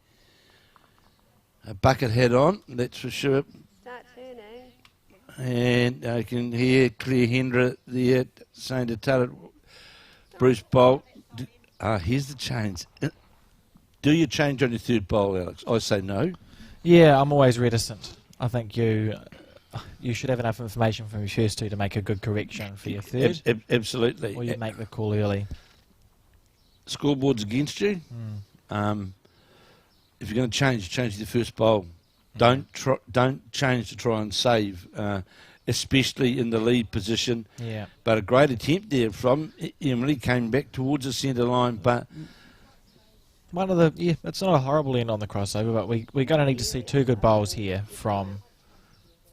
bucket hat on, that's for sure. Start turning. And I can hear Clare Hendra there saying to Tayla Bruce Bolt, here's the change. Do you change on your third bowl, Alex? I say no. Yeah, I'm always reticent. I think you should have enough information from your first two to make a good correction for your third, Absolutely. or you make the call early. Scoreboard's against you. If you're going to change the first bowl. Don't change to try and save, especially in the lead position. Yeah. But a great attempt there from Emily, came back towards the centre line, but It's not a horrible end on the crossover, but we're going to need to see two good bowls here from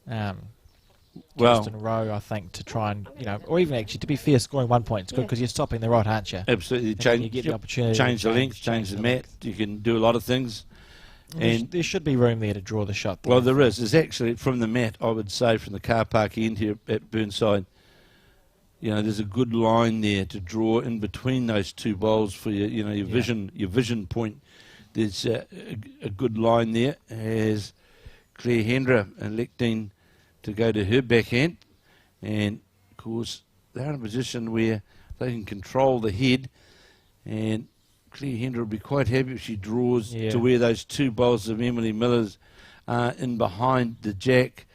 Kirsten Rowe, I think, to try and, or even actually, to be fair, scoring 1 point is good because you're stopping the rod, aren't you? absolutely And then you change, get the opportunity change to the length, change the mat. You can do a lot of things. And there should be room there to draw the shot. well, there is. There's actually, from the mat, I would say, from the car park end here at Burnside, there's a good line there to draw in between those two bowls for your vision point. There's a good line there as Clare Hendra electing to go to her backhand, and of course they're in a position where they can control the head, and Clare Hendra will be quite happy if she draws to where those two bowls of Emily Miller's are in behind the jack,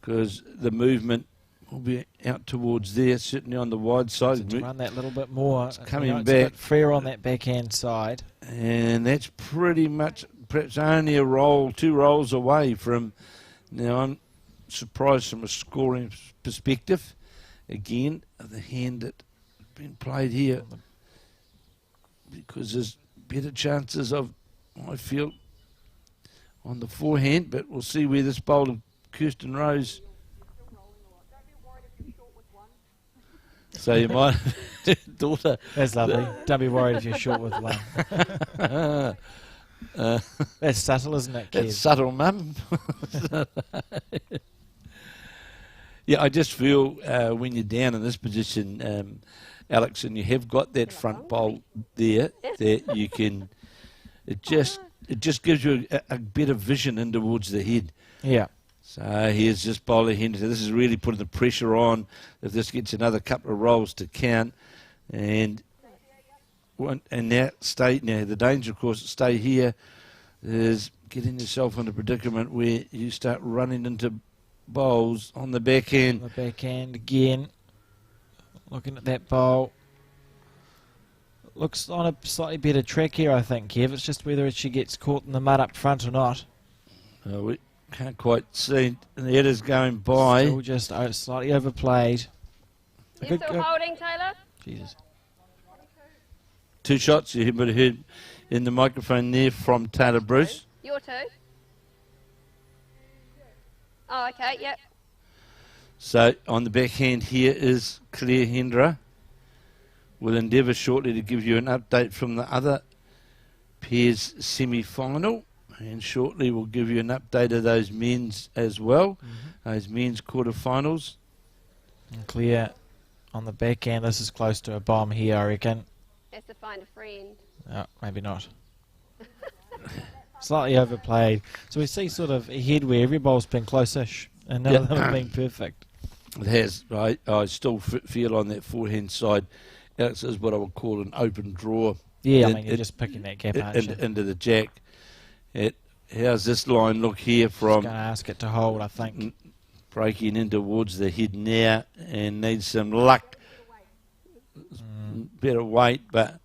because the movement will be out towards there, certainly on the wide side. To run that little bit more. It's coming it's a back. bit freer on that backhand side. And that's pretty much perhaps only two rolls away from. Now I'm surprised from a scoring perspective. Again, the hand that been played here, because there's better chances of, I feel, on the forehand. But we'll see where this bowl of Kirsten Rowe's. So you might, daughter. That's lovely. Don't be worried if you're short with one. That's subtle, isn't it, That's Kev? subtle, Mum. Yeah, I just feel when you're down in this position, Alex, and you have got that front bowl there, that you can. It just gives you a better vision in towards the head. Yeah. So here's this bowler Hendra. This is really putting the pressure on. If this gets another couple of rolls to count, and now the danger, of course, stay here is getting yourself in a predicament where you start running into bowls on the backhand. The backhand again. Looking at that bowl. Looks on a slightly better track here, I think, Kev. It's just whether she gets caught in the mud up front or not. We can't quite see. The header's going by. Still just slightly overplayed. You still holding, Taylor? Jesus. Two shots you would have heard in the microphone there from Tayla Bruce. Your two. Oh, okay, yep. So on the backhand here is Clare Hendra. We'll endeavour shortly to give you an update from the other pairs semi-final, and shortly we'll give you an update of those men's as well, those men's quarterfinals. And clear on the back end. This is close to a bomb here, I reckon. Has to find a friend. Oh, maybe not. Slightly overplayed. So we see sort of a head where every ball's been close-ish, and none of them have been perfect. It has, right? I still feel on that forehand side, Alex, is what I would call an open draw. Yeah, I mean, you're just picking that gap, aren't you? Into the jack. How's this line look here from... Just going to ask it to hold, I think. Breaking in towards the head now, and needs some luck. Better weight, but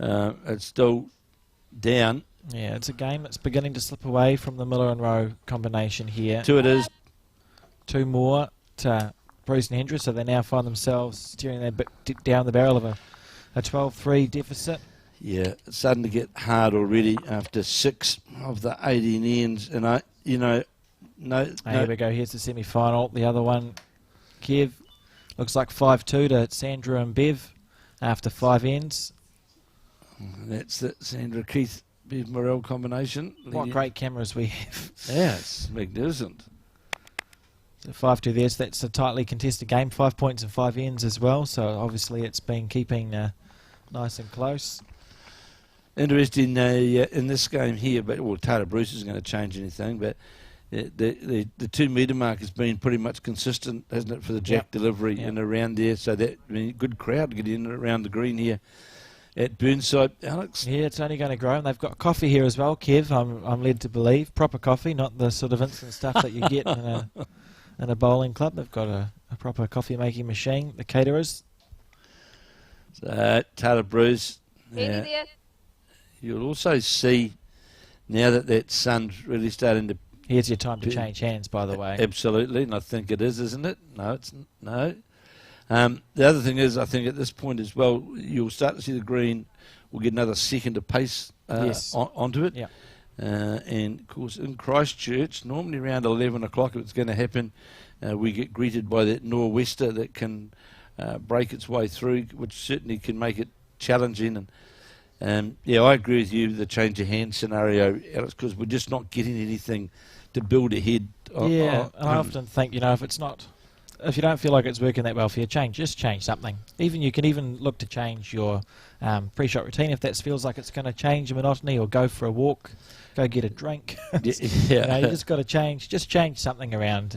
it's still down. Yeah, it's a game that's beginning to slip away from the Miller and Rowe combination here. Two it is. Two more to Bruce and Hendra, so they now find themselves steering their down the barrel of a 12-3 deficit. Yeah, it's starting to get hard already after 6 of the 18 ends, and here we go. Here's the semi-final. The other one, Kev, looks like 5-2 to Sandra and Bev after 5 ends. That's the Sandra Keith Bev Morrell combination. What great cameras we have. Yeah, it's magnificent. So 5-2 there. So that's a tightly contested game. 5 points and 5 ends as well. So obviously it's been keeping nice and close. Interesting in this game here, but Tayla Bruce isn't going to change anything, but the 2 metre mark has been pretty much consistent, hasn't it, for the jack delivery and around there. So that good crowd getting in and around the green here at Burnside, Alex. Yeah, it's only going to grow, and they've got coffee here as well, Kev. I'm led to believe proper coffee, not the sort of instant stuff that you get in a bowling club. They've got a proper coffee making machine. The caterers. So Tayla Bruce. You'll also see now that sun's really starting to... Here's your time to change hands, by the way. Absolutely, and I think it is, isn't it? No, it's no. The other thing is, I think at this point as well, you'll start to see the green will get another second of pace onto it. Yeah. And, of course, in Christchurch, normally around 11 o'clock, if it's going to happen, we get greeted by that nor'wester that can break its way through, which certainly can make it challenging. And I agree with you, the change of hand scenario, Alex, because we're just not getting anything to build ahead. I often think, if you don't feel like it's working that well for you, just change something. You can even look to change your pre-shot routine if that feels like it's going to change the monotony, or go for a walk, go get a drink. You just got to change something around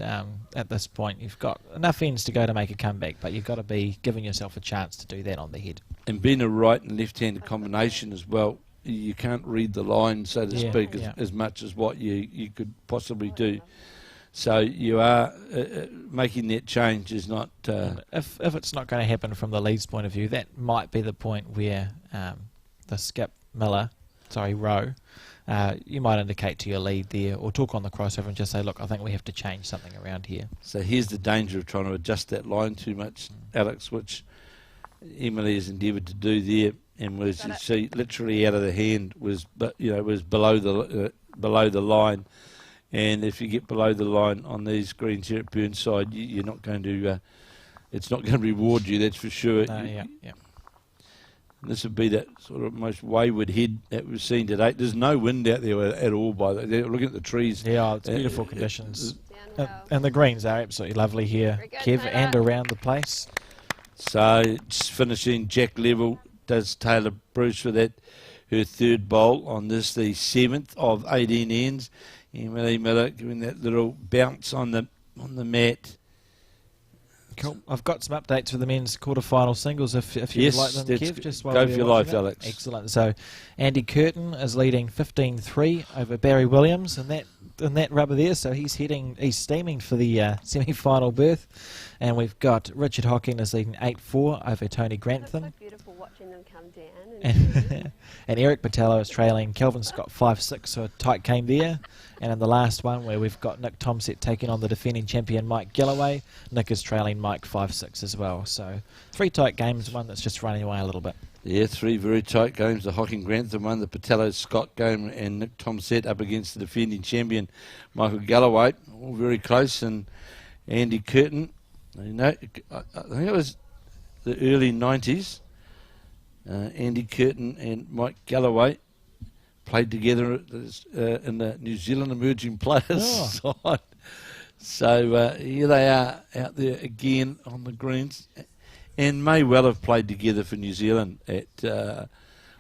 at this point. You've got enough ends to go to make a comeback, but you've got to be giving yourself a chance to do that on the head. And being a right and left-handed combination as well, you can't read the line, so to speak, as much as what you could possibly do. So you are making that change is not... If it's not going to happen from the lead's point of view, that might be the point where the skip Rowe, you might indicate to your lead there, or talk on the crossover and just say, look, I think we have to change something around here. So here's the danger of trying to adjust that line too much, Alex, which Emily has endeavoured to do there, and was literally out of the hand, was below the line. And if you get below the line on these greens here at Burnside, you're not going to. It's not going to reward you, that's for sure. This would be that sort of most wayward head that we've seen today. There's no wind out there at all. Looking at the trees. Yeah, it's beautiful conditions. And the greens are absolutely lovely here, Kev, and around the place. So just finishing jack level does Tayla Bruce for that, her third bowl on this, the 7th of 18 ends. Emily Miller giving that little bounce on the mat. Cool. I've got some updates for the men's quarterfinal singles if you'd like them, Kev. Just while go for your life, Alex. Excellent. So Andy Curtin is leading 15-3 over Barry Williams in that rubber there. So he's steaming for the semi-final berth. And we've got Richard Hocking is leading 8-4 over Tony Grantham. It's so beautiful watching them come down. And Eric Patello is trailing Kelvin Scott 5-6, so a tight game there. And in the last one, where we've got Nick Tomset taking on the defending champion Mike Galloway, Nick is trailing Mike 5-6 as well. So 3 tight games, one that's just running away a little bit. Yeah, 3 very tight games. The Hocking Grantham one, the Patello Scott game, and Nick Tomset up against the defending champion Michael Galloway. All very close. And Andy Curtin, I think it was the early 90s. Andy Curtin and Mike Galloway played together in the New Zealand emerging players side. So here they are out there again on the greens, and may well have played together for New Zealand at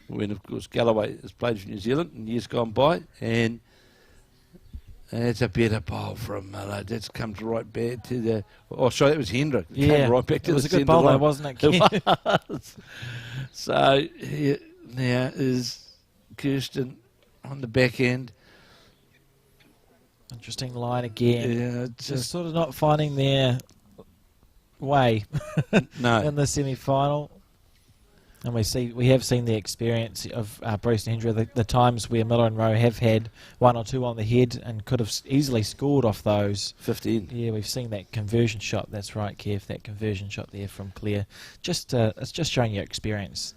when, of course, Galloway has played for New Zealand in years gone by, and it's a better bowl from Miller. That's come to right back to the... Oh, sorry, that was Hendra. Came right back to it was the a good centre bowl, though, line. wasn't it? It was. So here now is Kirsten on the back end. Interesting line again. Yeah, Just sort of not finding their way no. in the semi-final. And we have seen the experience of Bruce and Hendra, the times where Miller and Rowe have had one or two on the head and could have easily scored off those. 15. Yeah, we've seen that conversion shot. That's right, Kev, that conversion shot there from Clare. Just it's just showing your experience.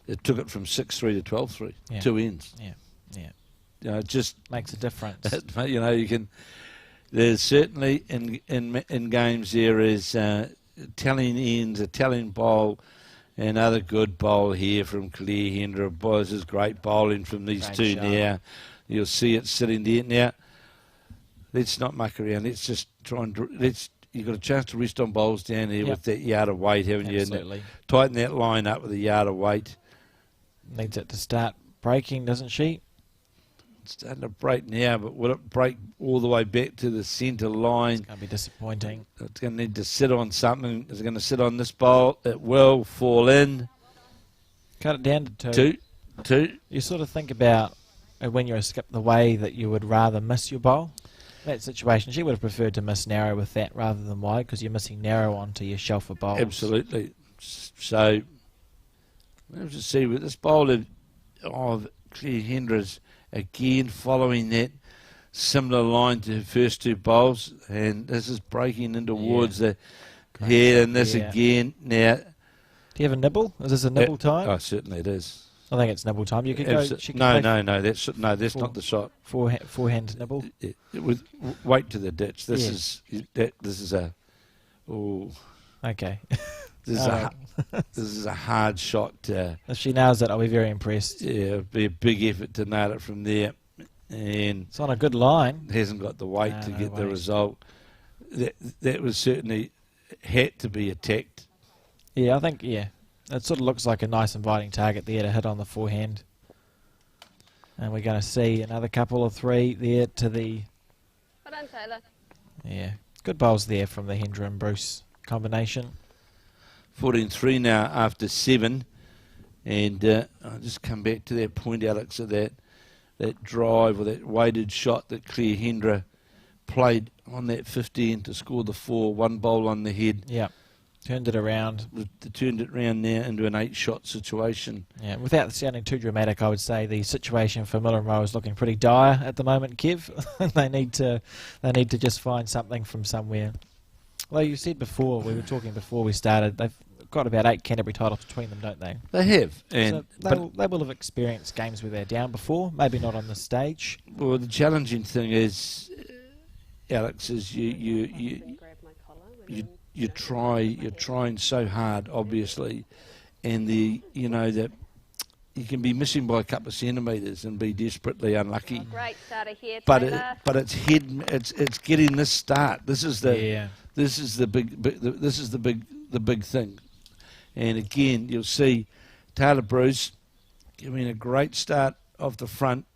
It took it from 6-3 to 12-3. Yeah. 2 ends. Yeah, yeah. You know, it just Makes a difference. you know, you can. There's certainly in games there is telling ends, a telling bowl. Another good bowl here from Clare Hendra. Boy, this is great bowling from these Great two shot. now. You'll see it sitting there. Now, let's not muck around. Let's just try and... You've got a chance to rest on bowls down here with that yard of weight, haven't you? Absolutely. Tighten that line up with a yard of weight. Needs it to start breaking, doesn't she? It's starting to break now, but will it break all the way back to the centre line? It's going to be disappointing. It's going to need to sit on something. Is it going to sit on this bowl? It will fall in. Cut it down to 2. You sort of think about when you're a skip the way that you would rather miss your bowl. That situation, she would have preferred to miss narrow with that rather than wide because you're missing narrow onto your shelf of bowls. Absolutely. So, let's just see with this bowl of Clare Hendra's again following that similar line to her first two bowls, and this is breaking in towards the head, and this again now. Do you have a nibble? Is this a nibble time? Oh, certainly it is. I think it's nibble time. You could go. She could No, play that's not the shot. Forehand nibble. With weight to the ditch. This is a. Oh, okay. This is a hard shot. If she nails it, I'll be very impressed. Yeah, it'd be a big effort to nail it from there, and it's on a good line. Hasn't got the weight to get the result. That was certainly had to be attacked. Yeah, I think it sort of looks like a nice inviting target there to hit on the forehand. And we're going to see another couple of 3 there to the... Well done, Taylor. Yeah, good bowls there from the Hendra and Bruce combination. 14-3 now after 7. And I'll just come back to that point, Alex, of that drive or that weighted shot that Clare Hendra played on that 15 to score the 4, 1 bowl on the head. Yeah. Turned it around. Turned it around now into an 8-shot situation. Yeah, without sounding too dramatic, I would say the situation for Miller and Rowe is looking pretty dire at the moment, Kev. they need to just find something from somewhere. Well, you said before, we were talking before we started, they've got about 8 Canterbury titles between them, don't they? They have. And so they will have experienced games where they're down before, maybe not on this stage. Well, the challenging thing is, Alex, is you're trying so hard, obviously, and that you can be missing by a couple of centimetres and be desperately unlucky. Oh, great starter here, but Taylor. it's getting this start. This is the big thing. And again, you'll see Tayla Bruce giving a great start off the front,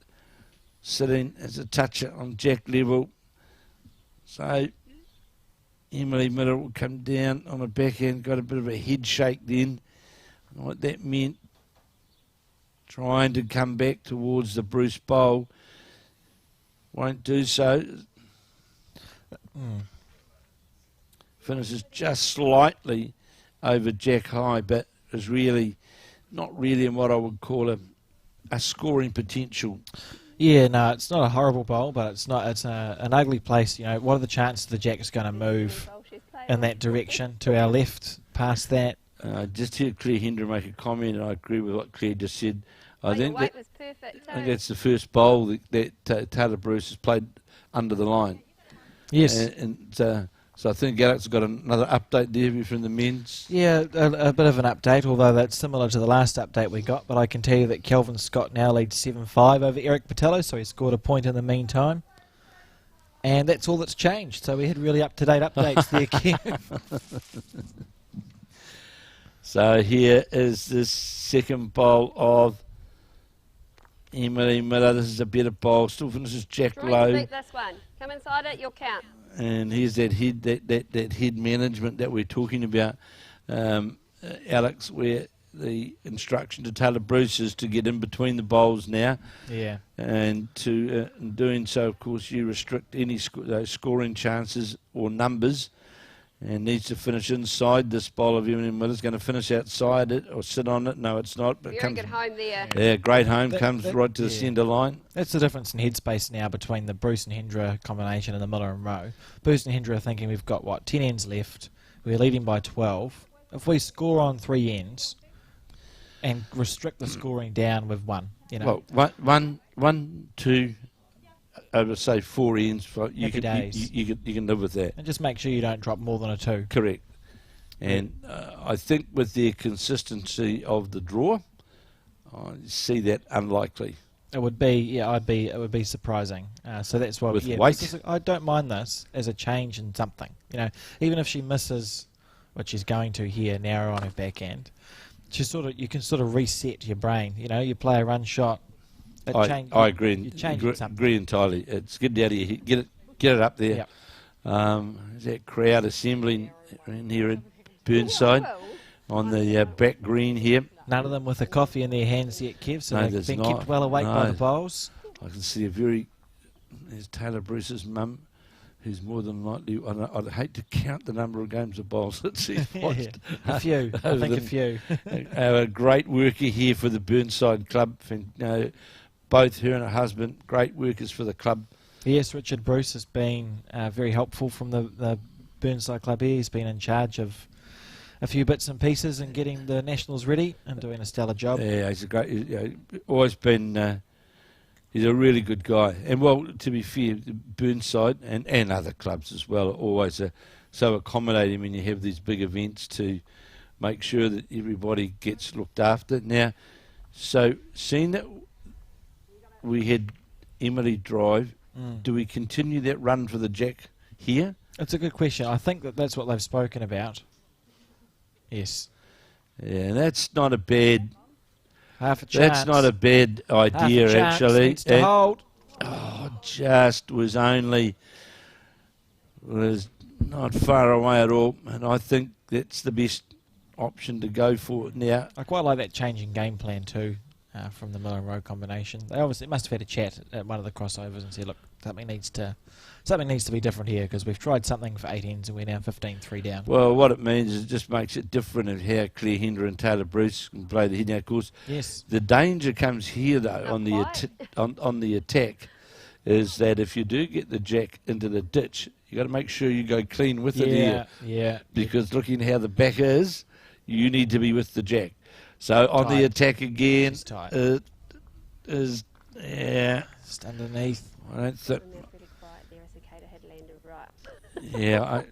sitting as a toucher on jack level. So Emily Miller will come down on the back end, got a bit of a head shake then. And what that meant, trying to come back towards the Bruce bowl, won't do so. Finishes just slightly over jack high, but is really not really in what I would call a scoring potential. Yeah, no, it's not a horrible bowl, but it's an ugly place. What are the chances the jack's going to move in that direction to our left past that? Just hear Clare Hendra make a comment, and I agree with what Clare just said. I think that's the first bowl that Tayla Bruce has played under the line. Yes. And So I think Alex got another update there from the men's. Yeah, a bit of an update, although that's similar to the last update we got. But I can tell you that Kelvin Scott now leads 7-5 over Eric Patello, so he scored a point in the meantime. And that's all that's changed. So we had really up-to-date updates there, Kev. So here is the second bowl of Emily Miller. This is a better bowl. Still finishes Jack Trying to Lowe. beat this one. Come inside it, you'll count. And here's that head, that head management that we're talking about, Alex, where the instruction to Tayla Bruce is to get in between the bowls now. Yeah. And to in doing so, of course, you restrict any those scoring chances or numbers, and needs to finish inside. This bowl of Emily Miller's going to finish outside it or sit on it. No, it's not. But Very good home there. Yeah, great home. Comes right to the centre line. That's the difference in headspace now between the Bruce and Hendra combination and the Miller and Rowe. Bruce and Hendra are thinking we've got, 10 ends left. We're leading by 12. If we score on 3 ends and restrict the scoring down with 1, you know. Well, one, two, over say 4 ends. You can live with that. And just make sure you don't drop more than a 2. Correct. And I think with the consistency of the draw, I see that unlikely. It would be, it would be surprising. So that's why, With weight? I don't mind this as a change in something. You know, even if she misses, what she's going to here, narrow on her backhand, you can sort of reset your brain. You know, you play a run shot. I agree. Agree entirely. It's get it out of your head. Get it up there. Yep. Is that crowd assembling in here at Burnside on the back green here? None of them with a coffee in their hands yet, Kev, so No, they've been there's kept not. well awake by No. the bowls. I can see there's Tayla Bruce's mum, who's more than likely, I'd hate to count the number of games of bowls that she's watched. A few, I think a few. A great worker here for the Burnside Club. Both her and her husband, great workers for the club. Yes, Richard Bruce has been very helpful from the Burnside Club here. He's been in charge of a few bits and pieces and getting the nationals ready and doing a stellar job. Yeah, he's a great, always been, he's a really good guy. And well, to be fair, Burnside and other clubs as well are always so accommodating when you have these big events to make sure that everybody gets looked after. Now, so seeing that we had Emily drive, do we continue that run for the Jack here? It's a good question. I think that's what they've spoken about. Yes. Yeah, that's not a bad. Half a chance. That's not a bad idea, Half a chance actually. needs to hold. Just was not far away at all, and I think that's the best option to go for now. I quite like that changing game plan too. From the Miller and Rowe combination, they obviously must have had a chat at one of the crossovers and said, "Look, something needs to be different here because we've tried something for 8 ends and we're now 15-3 down." Well, what it means is it just makes it different of how Clare Hendra and Tayla Bruce can play the head. Now, of course, yes, the danger comes here though on the attack, is that if you do get the Jack into the ditch, you got to make sure you go clean with it here. Yeah. Because looking how the back is, you need to be with the Jack. So on the attack again, It's tight. it is, Just underneath. I don't think, And they're pretty quiet there as the cater had landed right. yeah,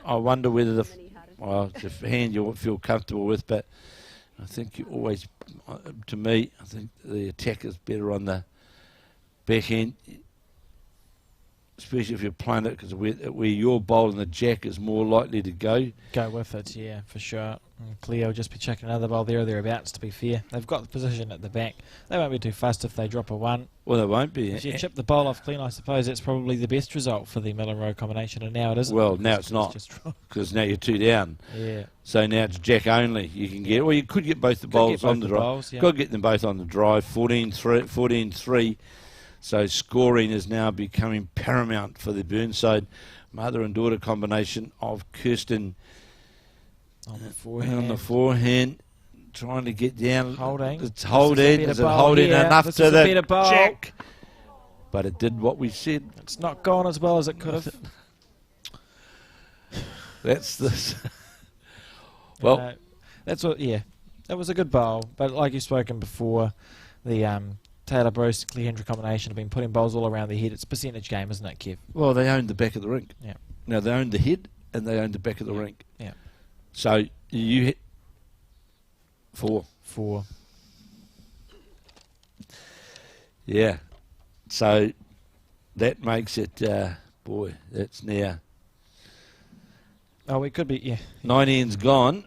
I wonder whether Many-hearted. it's a hand you feel comfortable with, but I think you always, to me, I think the attack is better on the backhand, especially if you're playing it, because where your bowl and the Jack is more likely to go. Go with it, yeah, for sure. And Cleo will just be checking another bowl there or thereabouts, to be fair. They've got the position at the back. They won't be too fussed if they drop a 1. Well, they won't be. If you chip the bowl off clean, I suppose that's probably the best result for the Miller and Rowe combination, and now it isn't. Well, now it's not, because now you're 2 down. Yeah. So now it's Jack only. You can get, well, you could get both the bowls on the drive. Bowls, yeah. Got to get them both on the drive. 14-3. So scoring is now becoming paramount for the Burnside mother and daughter combination of Kirsten On the forehand. Trying to get down. Holding. It's holding. This Is is a it better bowl holding here. enough This to is a the better bowl. Jack? But it did what we said. It's not gone as well as it could have. That's this. Well, that's what. Yeah, that was a good bowl. But like you've spoken before, the Tayla Bruce Clare Hendra combination have been putting bowls all around their head. It's a percentage game, isn't it, Kev? well, they owned the back of the rink. Yeah. Now they owned the head and they owned the back of the rink. Yeah. So you hit 4. 4. Yeah. So that makes it, boy, that's now. Oh, we could be, yeah. 9 ends gone.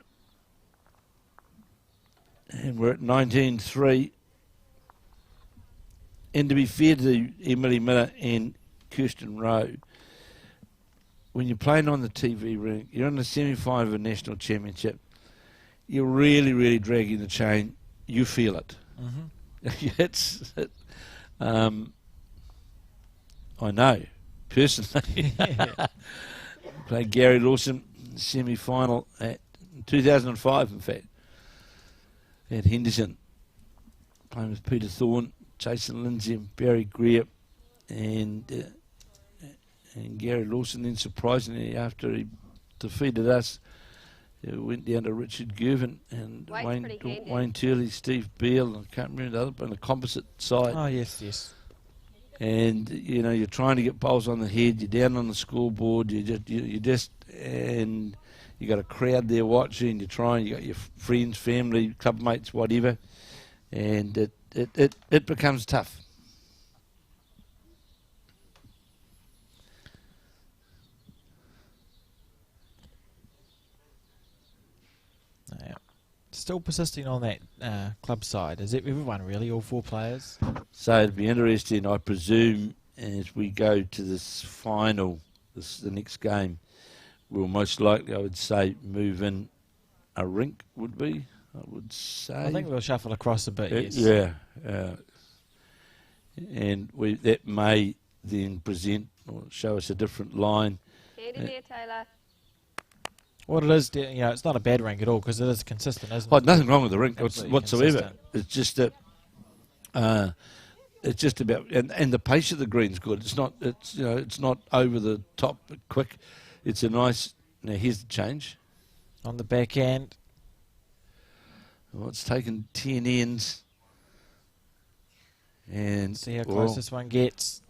And we're at 19-3. And to be fair to Emily Miller and Kirsten Rowe, when you're playing on the TV rink, you're in the semi-final of a national championship, you're really, really dragging the chain. You feel it. Mm-hmm. I know, personally. Played Gary Lawson semi-final at 2005, in fact, at Henderson. Playing with Peter Thorne, Jason Lindsay and Barry Greer, and Gary Lawson then surprisingly, after he defeated us, went down to Richard Gervin and Wayne Turley, Steve Beale, and I can't remember the other, on the composite side. Oh, yes. And you know, you're trying to get bowls on the head. You're down on the scoreboard. You just, and you got a crowd there watching. You're trying. You got your friends, family, club mates, whatever, and it becomes tough. Yeah. Still persisting on that club side. Is it everyone really, all 4 players? So it'll be interesting, I presume, as we go to this final, the next game, we'll most likely, I would say, move in a rink, would be, I would say. I think we'll shuffle across a bit, yes. Yeah. And that may then present or show us a different line. Handy there, Taylor. What it is, you know, it's not a bad rink at all because it is consistent, isn't Oh, it? nothing wrong with the rink Absolutely whatsoever. consistent. It's just that it's just about and the pace of the green's good. It's not over the top quick. It's a nice. Now here's the change on the back end. Well, it's taken 10 ends, and see how close this one gets.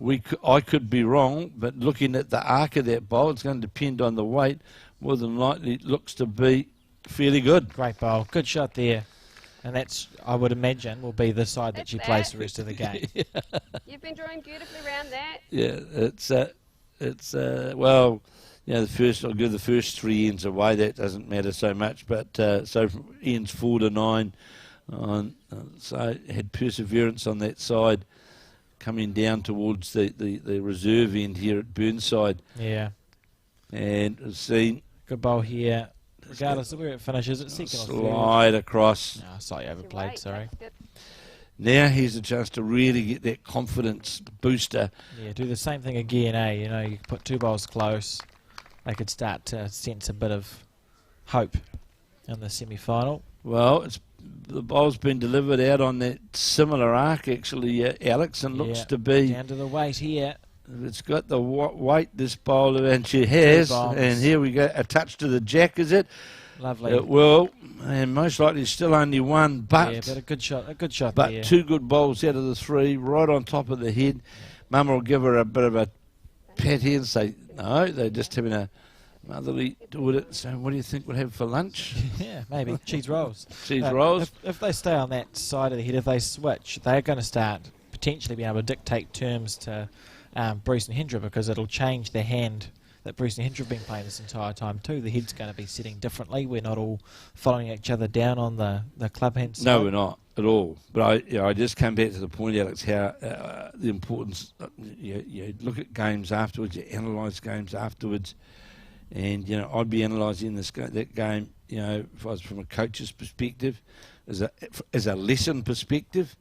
I could be wrong, but looking at the arc of that bowl, it's going to depend on the weight. More than likely, it looks to be fairly good. Great bowl, good shot there, and that's, I would imagine, will be the side that she plays the rest of the game. Yeah. You've been drawing beautifully around that. Yeah, it's well, you know, I'll give the first 3 ends away. That doesn't matter so much, but so from ends 4 to 9, so had perseverance on that side, coming down towards the reserve end here at Burnside. Yeah, and seen. Good bowl here. Regardless of where it finishes, it's second or third. Slide across. No, slightly overplayed, sorry. Now here's a chance to really get that confidence booster. Yeah, do the same thing again, eh? You know, you put 2 bowls close, they could start to sense a bit of hope in the semi-final. Well, the bowl's been delivered out on that similar arc, actually, Alex, and looks to be... Down to the weight here. It's got the weight, this bowler, and she has. And here we go, a touch to the jack, is it? Lovely. It will, and most likely still only one, but... Yeah, but a good shot but there. 2 good bowls out of the 3, right on top of the head. Mum will give her a bit of a pat here and say, no, they're just having a motherly do with it. So what do you think we'll have for lunch? Yeah, maybe. Cheese rolls. Cheese rolls. If they stay on that side of the head, if they switch, they're going to start potentially being able to dictate terms to Bruce and Hendra, because it'll change the hand that Bruce and Hendra have been playing this entire time too. The head's going to be sitting differently. We're not all following each other down on the club hand side. No, we're not at all. But I just come back to the point, Alex, how the importance. You look at games afterwards, you analyse games afterwards, and I'd be analysing that game. If I was from a coach's perspective, as a lesson perspective,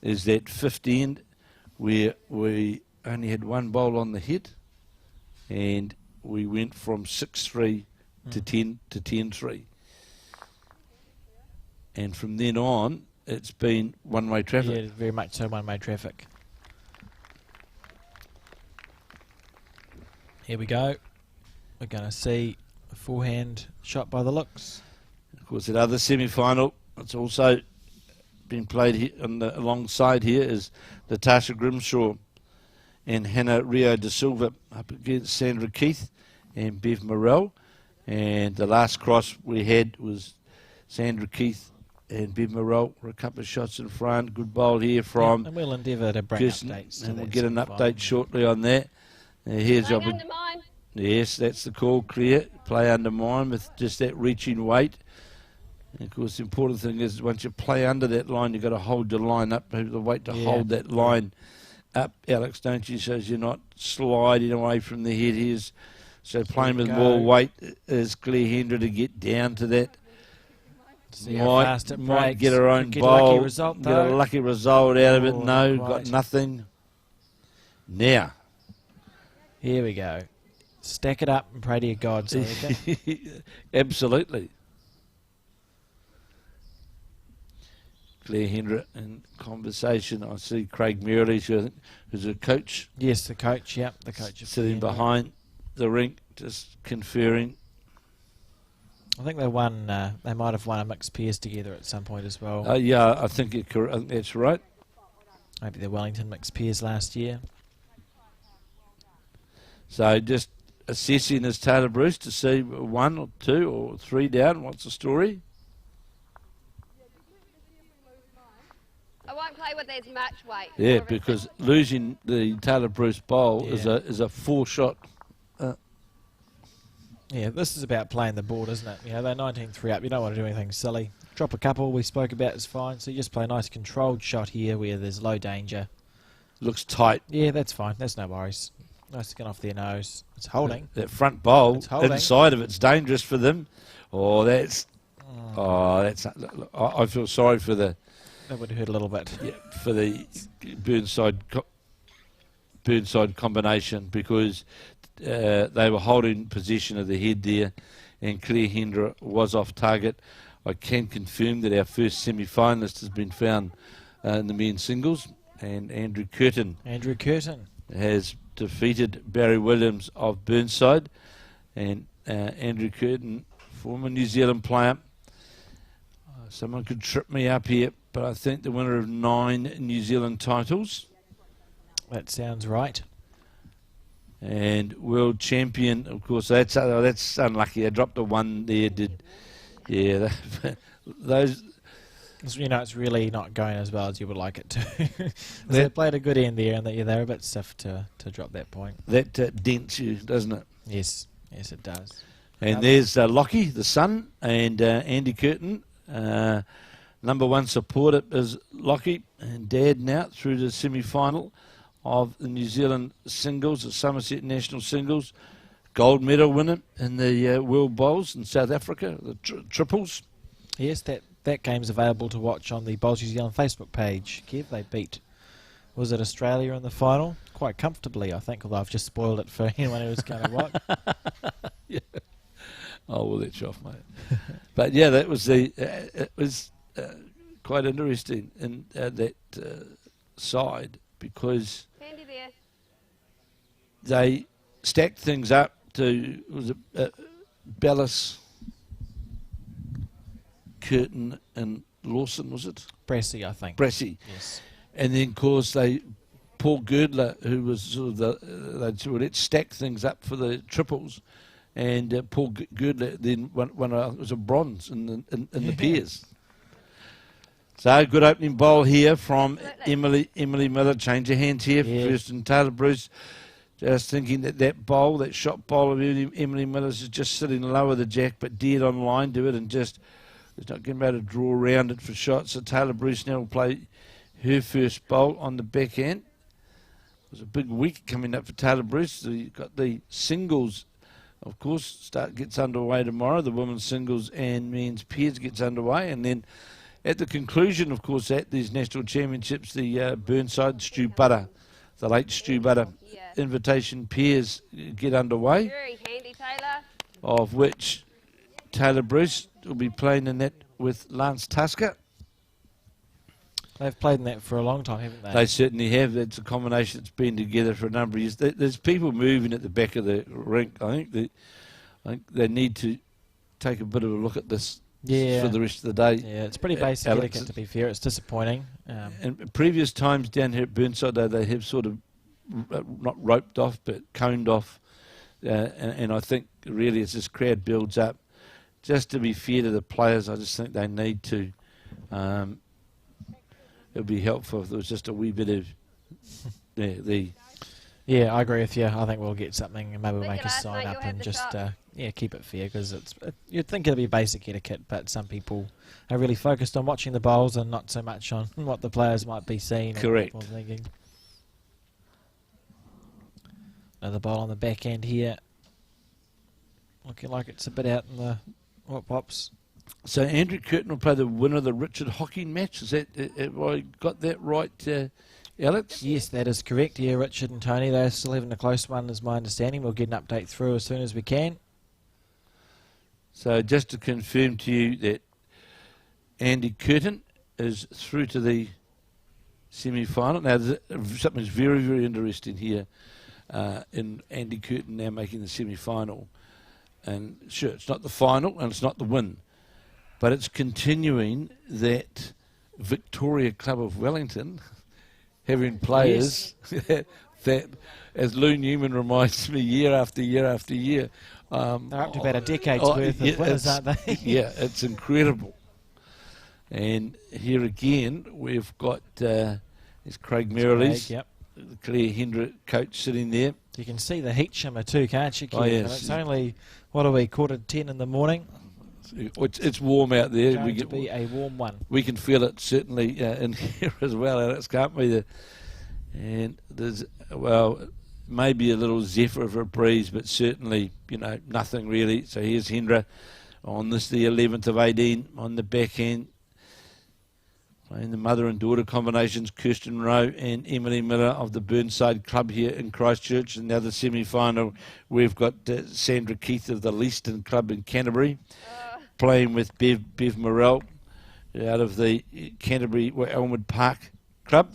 is that 5th end where we only had 1 bowl on the head, and we went from 6-3 to 10-3, and from then on it's been one-way traffic. Yeah, very much so, one-way traffic. Here we go. We're going to see a forehand shot by the looks. Of course, that other semi-final, it's also been played here alongside here, is Natasha Grimshaw and Hannah Rio da Silva up against Sandra Keith and Bev Morrell. And the last cross we had was Sandra Keith and Bev Morrell were a couple of shots in front. Good bowl here from and we'll endeavour to bring Kirsten, updates to and we'll that get an sort of update final. shortly on that. Here's Playing our under mine. yes, that's the call, clear. Play under mine with just that reaching weight. And of course, the important thing is once you play under that line, you've got to hold your line up, have the weight to hold that line up, Alex, don't you? So you're not sliding away from the head here. So playing with more weight is Clare Hendra to get down to that. See how fast it Might breaks. get her own Get bowl. a lucky result, Get a though. lucky result out of it. Oh, No, not got quite. nothing. Now. Here we go. Stack it up and pray to your gods, I reckon. Absolutely. Clare Hendra in conversation. I see Craig Merrily, who's a coach, Yes, the coach, the coach. of sitting Clare Hendra. behind the rink, just conferring. I think they won. They might have won a mixed pairs together at some point as well. Yeah, I think that's right. Maybe the Wellington mixed pairs last year. So just assessing as Tayla Bruce to see 1 or 2 or 3 down. What's the story? I won't play with as much weight. Yeah, More of a because losing the Tayla Bruce bowl is Yeah. a 4-shot. Yeah, this is about playing the board, isn't it? You know, they're 19-3 up. You don't want to do anything silly. Drop a couple we spoke about is fine. So you just play a nice controlled shot here where there's low danger. Looks tight. Yeah, that's fine. That's no worries. Nice to get off their nose. It's holding. That front bowl It's holding. inside of it's dangerous for them. Oh, that's. Oh, that's. I feel sorry for the That would hurt a little bit. for the Burnside combination because they were holding possession of the head there, and Clare Hendra was off target. I can confirm that our first semi-finalist has been found in the men's singles, and Andrew Curtin has defeated Barry Williams of Burnside, and Andrew Curtin, former New Zealand player. Someone could trip me up here, but I think the winner of 9 New Zealand titles. That sounds right. And world champion, of course, that's unlucky. I dropped a 1 there. Those. You know, it's really not going as well as you would like it to. They played a good end there, and they're a bit stiff to drop that point. That dents you, doesn't it? Yes, it does. And there's Lockie, the son, and Andy Curtin. Number 1 supporter is Lockie, and Dad now through the semi-final of the New Zealand singles, the Summerset national singles. Gold medal winner in the World Bowls in South Africa, the triples. Yes, that game's available to watch on the Bowls New Zealand Facebook page. Kev, they beat, was it Australia in the final? Quite comfortably, I think, although I've just spoiled it for anyone who's going to watch. Yeah. Oh, well, that's off, mate. But yeah, that was it was quite interesting in that side because Handy there. they stacked things up to, was it Bellis, Curtin and Lawson, was it? Brassy, I think. Brassy. Yes. And then, of course, Paul Girdler, who was sort of let's stack things up for the triples, and Paul Girdler then won it was a bronze in the pairs. So good opening bowl here from Emily Miller. Change your hands here first, and Tayla Bruce. Just thinking that bowl, that shot bowl of Emily Miller's is just sitting lower the jack, but dead on line to it, and just is not getting able to draw around it for shots. So Tayla Bruce now will play her first bowl on the backhand. It was a big week coming up for Tayla Bruce. So you've got the singles, of course, gets underway tomorrow. The women's singles and men's pairs gets underway, and then at the conclusion, of course, at these national championships, the Burnside Stu Butter, the late Stu Butter invitation pairs get underway. Very handy, Taylor. Of which Tayla Bruce will be playing in that with Lance Tusker. They've played in that for a long time, haven't they? They certainly have. It's a combination that's been together for a number of years. There's people moving at the back of the rink. I think they need to take a bit of a look at this for the rest of the day. Yeah, it's pretty basic etiquette, to be fair. It's disappointing. And previous times down here at Burnside, they have sort of not roped off, but coned off and I think really as this crowd builds up, just to be fair to the players, I just think they need to. It would be helpful if there was just a wee bit of Yeah, I agree with you. I think we'll get something, and maybe we'll make a last sign night up you'll have and the just shot. keep it fair, because you'd think it'd be basic etiquette, but some people are really focused on watching the bowls and not so much on what the players might be seeing. Correct. Or thinking. Another bowl on the back end here, looking like it's a bit out in the pops. So Andrew Curtin will play the winner of the Richard Hockey match. Is that have I got that right, Alex? Yes, that is correct. Yeah, Richard and Tony, they're still having a close one, is my understanding. We'll get an update through as soon as we can. So just to confirm to you that Andy Curtin is through to the semi-final. Now, something's very, very interesting here in Andy Curtin now making the semi-final. And sure, it's not the final and it's not the win, but it's continuing that Victoria Club of Wellington having players that, as Lou Newman reminds me, year after year after year. They're up to about a decade's worth of winners, aren't they? Yeah, it's incredible. And here again, we've got there's Craig Merrilees, Yep. the Clare Hendra coach sitting there. You can see the heat shimmer too, can't you, Kev? Oh, yes. And it's only, what are we, 9:45 in the morning? It's warm out there. Going to be a warm one. We can feel it certainly in here as well, Alex, can't we? And there's, well, maybe a little zephyr of a breeze, but certainly, nothing really. So here's Hendra on this, the 11th of 18, on the back end. Playing the mother and daughter combinations, Kirsten Rowe and Emily Miller of the Burnside Club here in Christchurch. And now the semi-final, we've got Sandra Keith of the Leaston Club in Canterbury, playing with Bev Morrell out of the Canterbury Elmwood Park Club,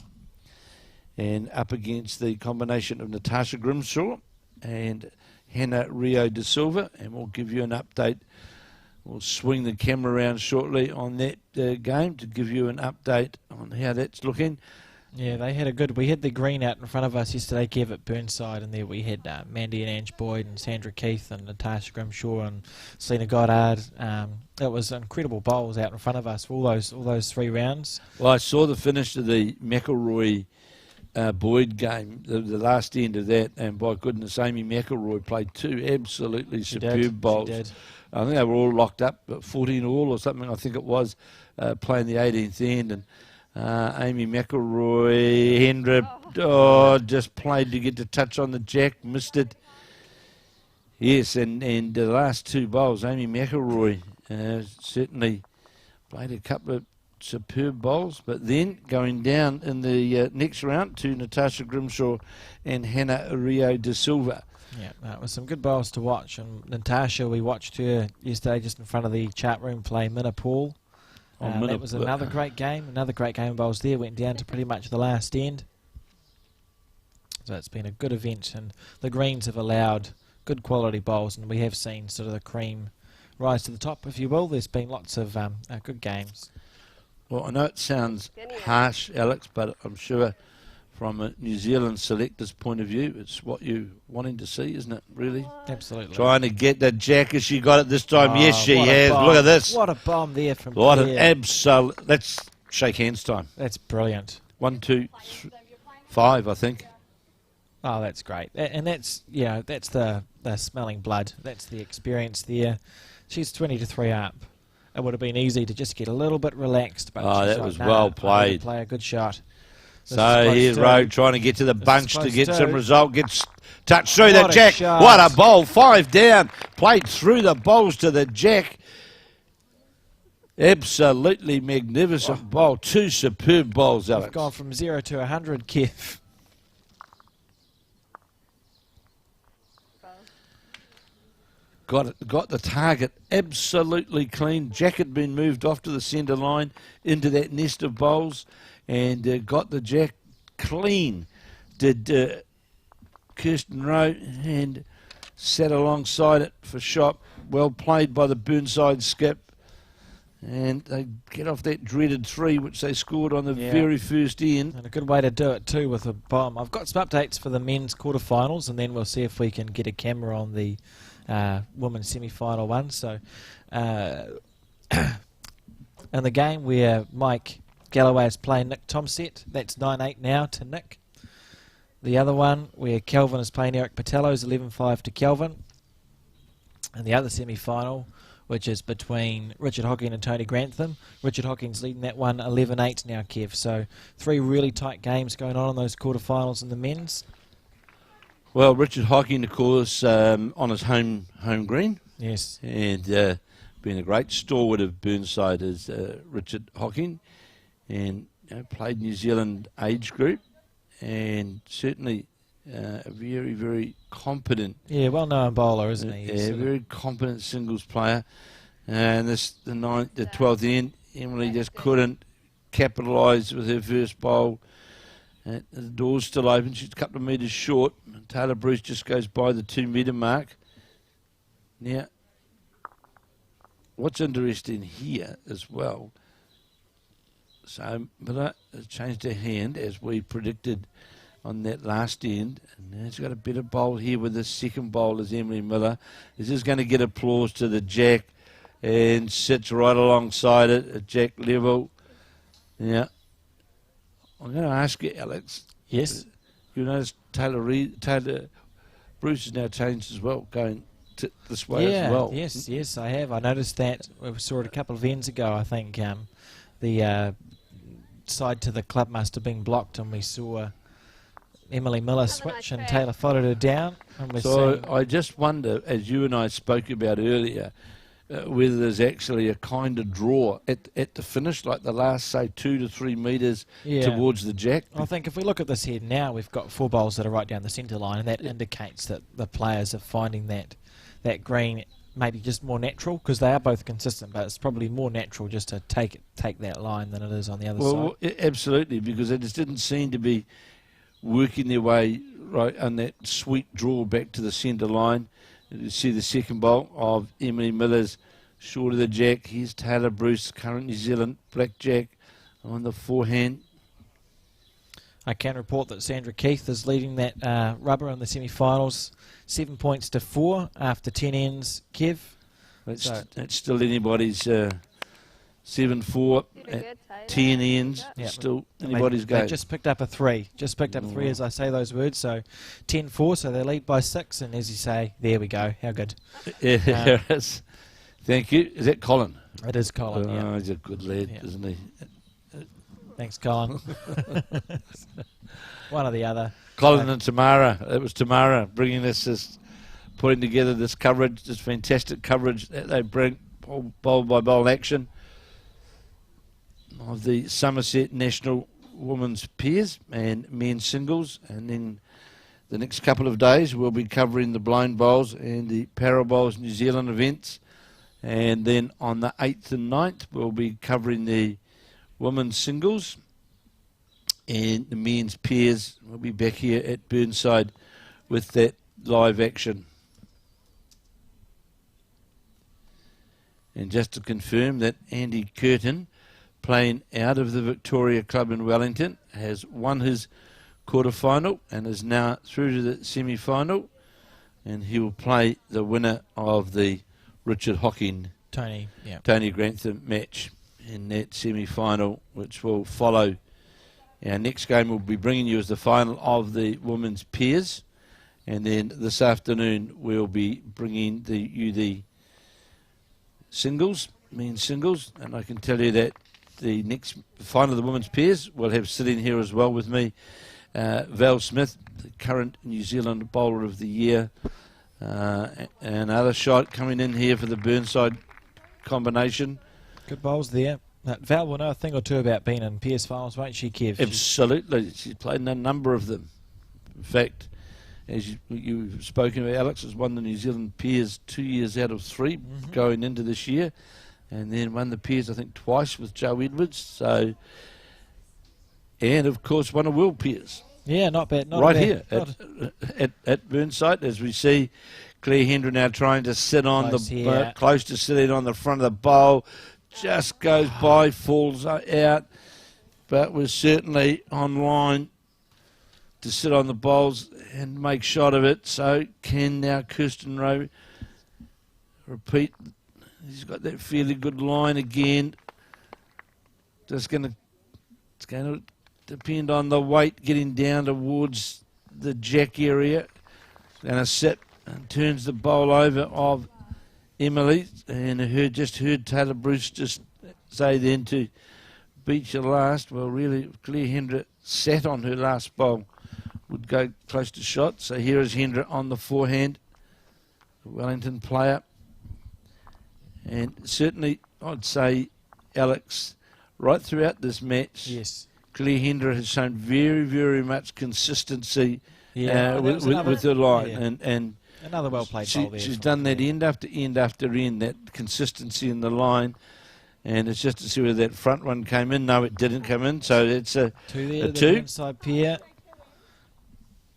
and up against the combination of Natasha Grimshaw and Hannah Rio de Silva. And we'll give you an update. We'll swing the camera around shortly on that game to give you an update on how that's looking. Yeah, they had a good... We had the green out in front of us yesterday, Kev, at Burnside, and there we had Mandy and Ange Boyd and Sandra Keith and Natasha Grimshaw and Selena Goddard. It was incredible bowls out in front of us for all those 3 rounds. Well, I saw the finish of the McElroy Boyd game, the last end of that, and by goodness, Amy McElroy played 2 absolutely superb bowls. She did. I think they were all locked up, 14 all or something, I think it was, playing the 18th end. And Amy McElroy, Hendra, just played to get the touch on the jack, missed it. Yes, and the last 2 bowls, Amy McElroy certainly played a couple of superb bowls, but then going down in the next round to Natasha Grimshaw and Hannah Rio de Silva. Yeah, that was some good bowls to watch. And Natasha, we watched her yesterday just in front of the chat room play Minna Paul. That was another great game of bowls there. Went down to pretty much the last end. So it's been a good event, and the greens have allowed good quality bowls, and we have seen sort of the cream rise to the top, if you will. There's been lots of good games. Well, I know it sounds harsh, Alex, but I'm sure from a New Zealand selector's point of view, it's what you're wanting to see, isn't it, really? Absolutely. Trying to get the jack. Has she got it this time? Yes, she has. Bomb. Look at this. What a bomb there from What Claire. an absolute... Let's shake hands time. That's brilliant. 1, 2, 3, 5, I think. Oh, that's great. And that's, that's the smelling blood. That's the experience there. She's 20-3 up. It would have been easy to just get a little bit relaxed. But That was well played. Play a good shot. So here's Rowe trying to get to the bunch to get some result. Gets touched through What the a jack. shot. What a bowl. 5 down. Played through the bowls to the jack. Absolutely magnificent bowl. 2 superb bowls, Alex. We've gone from 0 to 100, Kev. Got the target absolutely clean. Jack had been moved off to the centre line into that nest of bowls, and got the jack clean. Did Kirsten Rowe, and sat alongside it for shot. Well played by the Burnside skip. And they get off that dreaded 3, which they scored on the Yeah. very first end. And a good way to do it too with a bomb. I've got some updates for the men's quarterfinals, and then we'll see if we can get a camera on the women's semi-final one. So, in the game where Mike Galloway is playing Nick Tomset, that's 9-8 now to Nick. The other one where Kelvin is playing Eric Patello is 11-5 to Kelvin. And the other semi-final, which is between Richard Hocking and Tony Grantham. Richard Hocking's leading that one 11-8 now, Kev. So 3 really tight games going on in those quarterfinals in the men's. Well, Richard Hocking, of course, on his home green. Yes. And been a great stalwart of Burnside is Richard Hocking. And played New Zealand age group. And certainly a very, very competent. Yeah, well-known bowler, isn't he? Yeah, very competent singles player. And the 12th end, Emily just couldn't capitalise with her first bowl. And the door's still open. She's a couple of metres short. Tayla Bruce just goes by the 2-metre mark. Now, what's interesting here as well, so Miller has changed her hand as we predicted on that last end. And now she's got a better bowl here with the second bowl as Emily Miller. This is going to get applause to the jack and sits right alongside it at jack level. Now, I'm going to ask you, Alex. Yes. You notice Tayla Bruce has now changed as well, going this way as well. Yes, I have. I noticed that. We saw it a couple of ends ago, I think. The side to the club must have been blocked, and we saw Emily Miller switch, and Taylor followed her down. And so I just wonder, as you and I spoke about earlier, whether there's actually a kind of draw at the finish, like the last, say, 2 to 3 metres towards the jack. I think if we look at this here now, we've got 4 bowls that are right down the centre line, and that indicates that the players are finding that green maybe just more natural, because they are both consistent, but it's probably more natural just to take that line than it is on the other side. Well, absolutely, because they just didn't seem to be working their way right on that sweet draw back to the centre line. You see the second bowl of Emily Miller's short of the jack. Here's Tayla Bruce, current New Zealand blackjack on the forehand. I can report that Sandra Keith is leading that rubber in the semi-finals, 7 points to 4 after 10 ends. Kev? That's still anybody's 7-4 at 10 ends. Yep. Still anybody's game. They just picked up a 3. Just picked up 3 as I say those words. So 10-4, so they lead by 6. And as you say, there we go. How good. Yeah, thank you. Is that Colin? It is Colin, yeah. He's a good lad, isn't he? Thanks, Colin. One or the other. Colin and Tamara. It was Tamara bringing this putting together this coverage, this fantastic coverage that they bring, bowl by bowl action of the Summerset National Women's Pairs and men's singles. And then the next couple of days we'll be covering the blind bowls and the para bowls New Zealand events. And then on the 8th and 9th we'll be covering the women's singles and the men's pairs. We'll be back here at Burnside with that live action. And just to confirm that Andy Curtin, playing out of the Victoria Club in Wellington, has won his quarter-final and is now through to the semi-final, and he will play the winner of the Richard Hocking Tony Grantham match in that semi-final, which will follow. Our next game we'll be bringing you as the final of the women's pairs, and then this afternoon we'll be bringing you the singles, men's singles, and I can tell you that the next final of the women's pairs we'll have sitting here as well with me Val Smith, the current New Zealand Bowler of the Year, another shot coming in here for the Burnside combination. Good bowls there. Val will know a thing or two about being in pairs finals, won't she, Kev? Absolutely. She's played in a number of them. In fact, as you've spoken about, Alex has won the New Zealand pairs 2 years out of 3 going into this year, and then won the pairs, I think, twice with Joe Edwards. So, and of course, won a world pairs. Yeah, not bad. Not right bad. Here at Burnside, as we see Clare Hendra now trying to sit on close to sitting on the front of the bowl. just goes by, falls out, but was certainly on line to sit on the bowls and make shot of it. So can now Kirsten Rowe repeat? He's got that fairly good line again. It's going to depend on the weight getting down towards the jack area. Going to sit and turns the bowl over of Emily, and just heard Tayla Bruce just say then to beat your last. Well, really, Clare Hendra sat on her last bowl, would go close to shot. So here is Hendra on the forehand, the Wellington player. And certainly, I'd say, Alex, right throughout this match, Yes. Clare Hendra has shown very, very much consistency with her line. Yeah. And Another well-played bowl there. she's done that end after end after end, that consistency in the line. And it's just to see whether that front one came in. No, it didn't come in. So it's a two there, a the two. inside pair.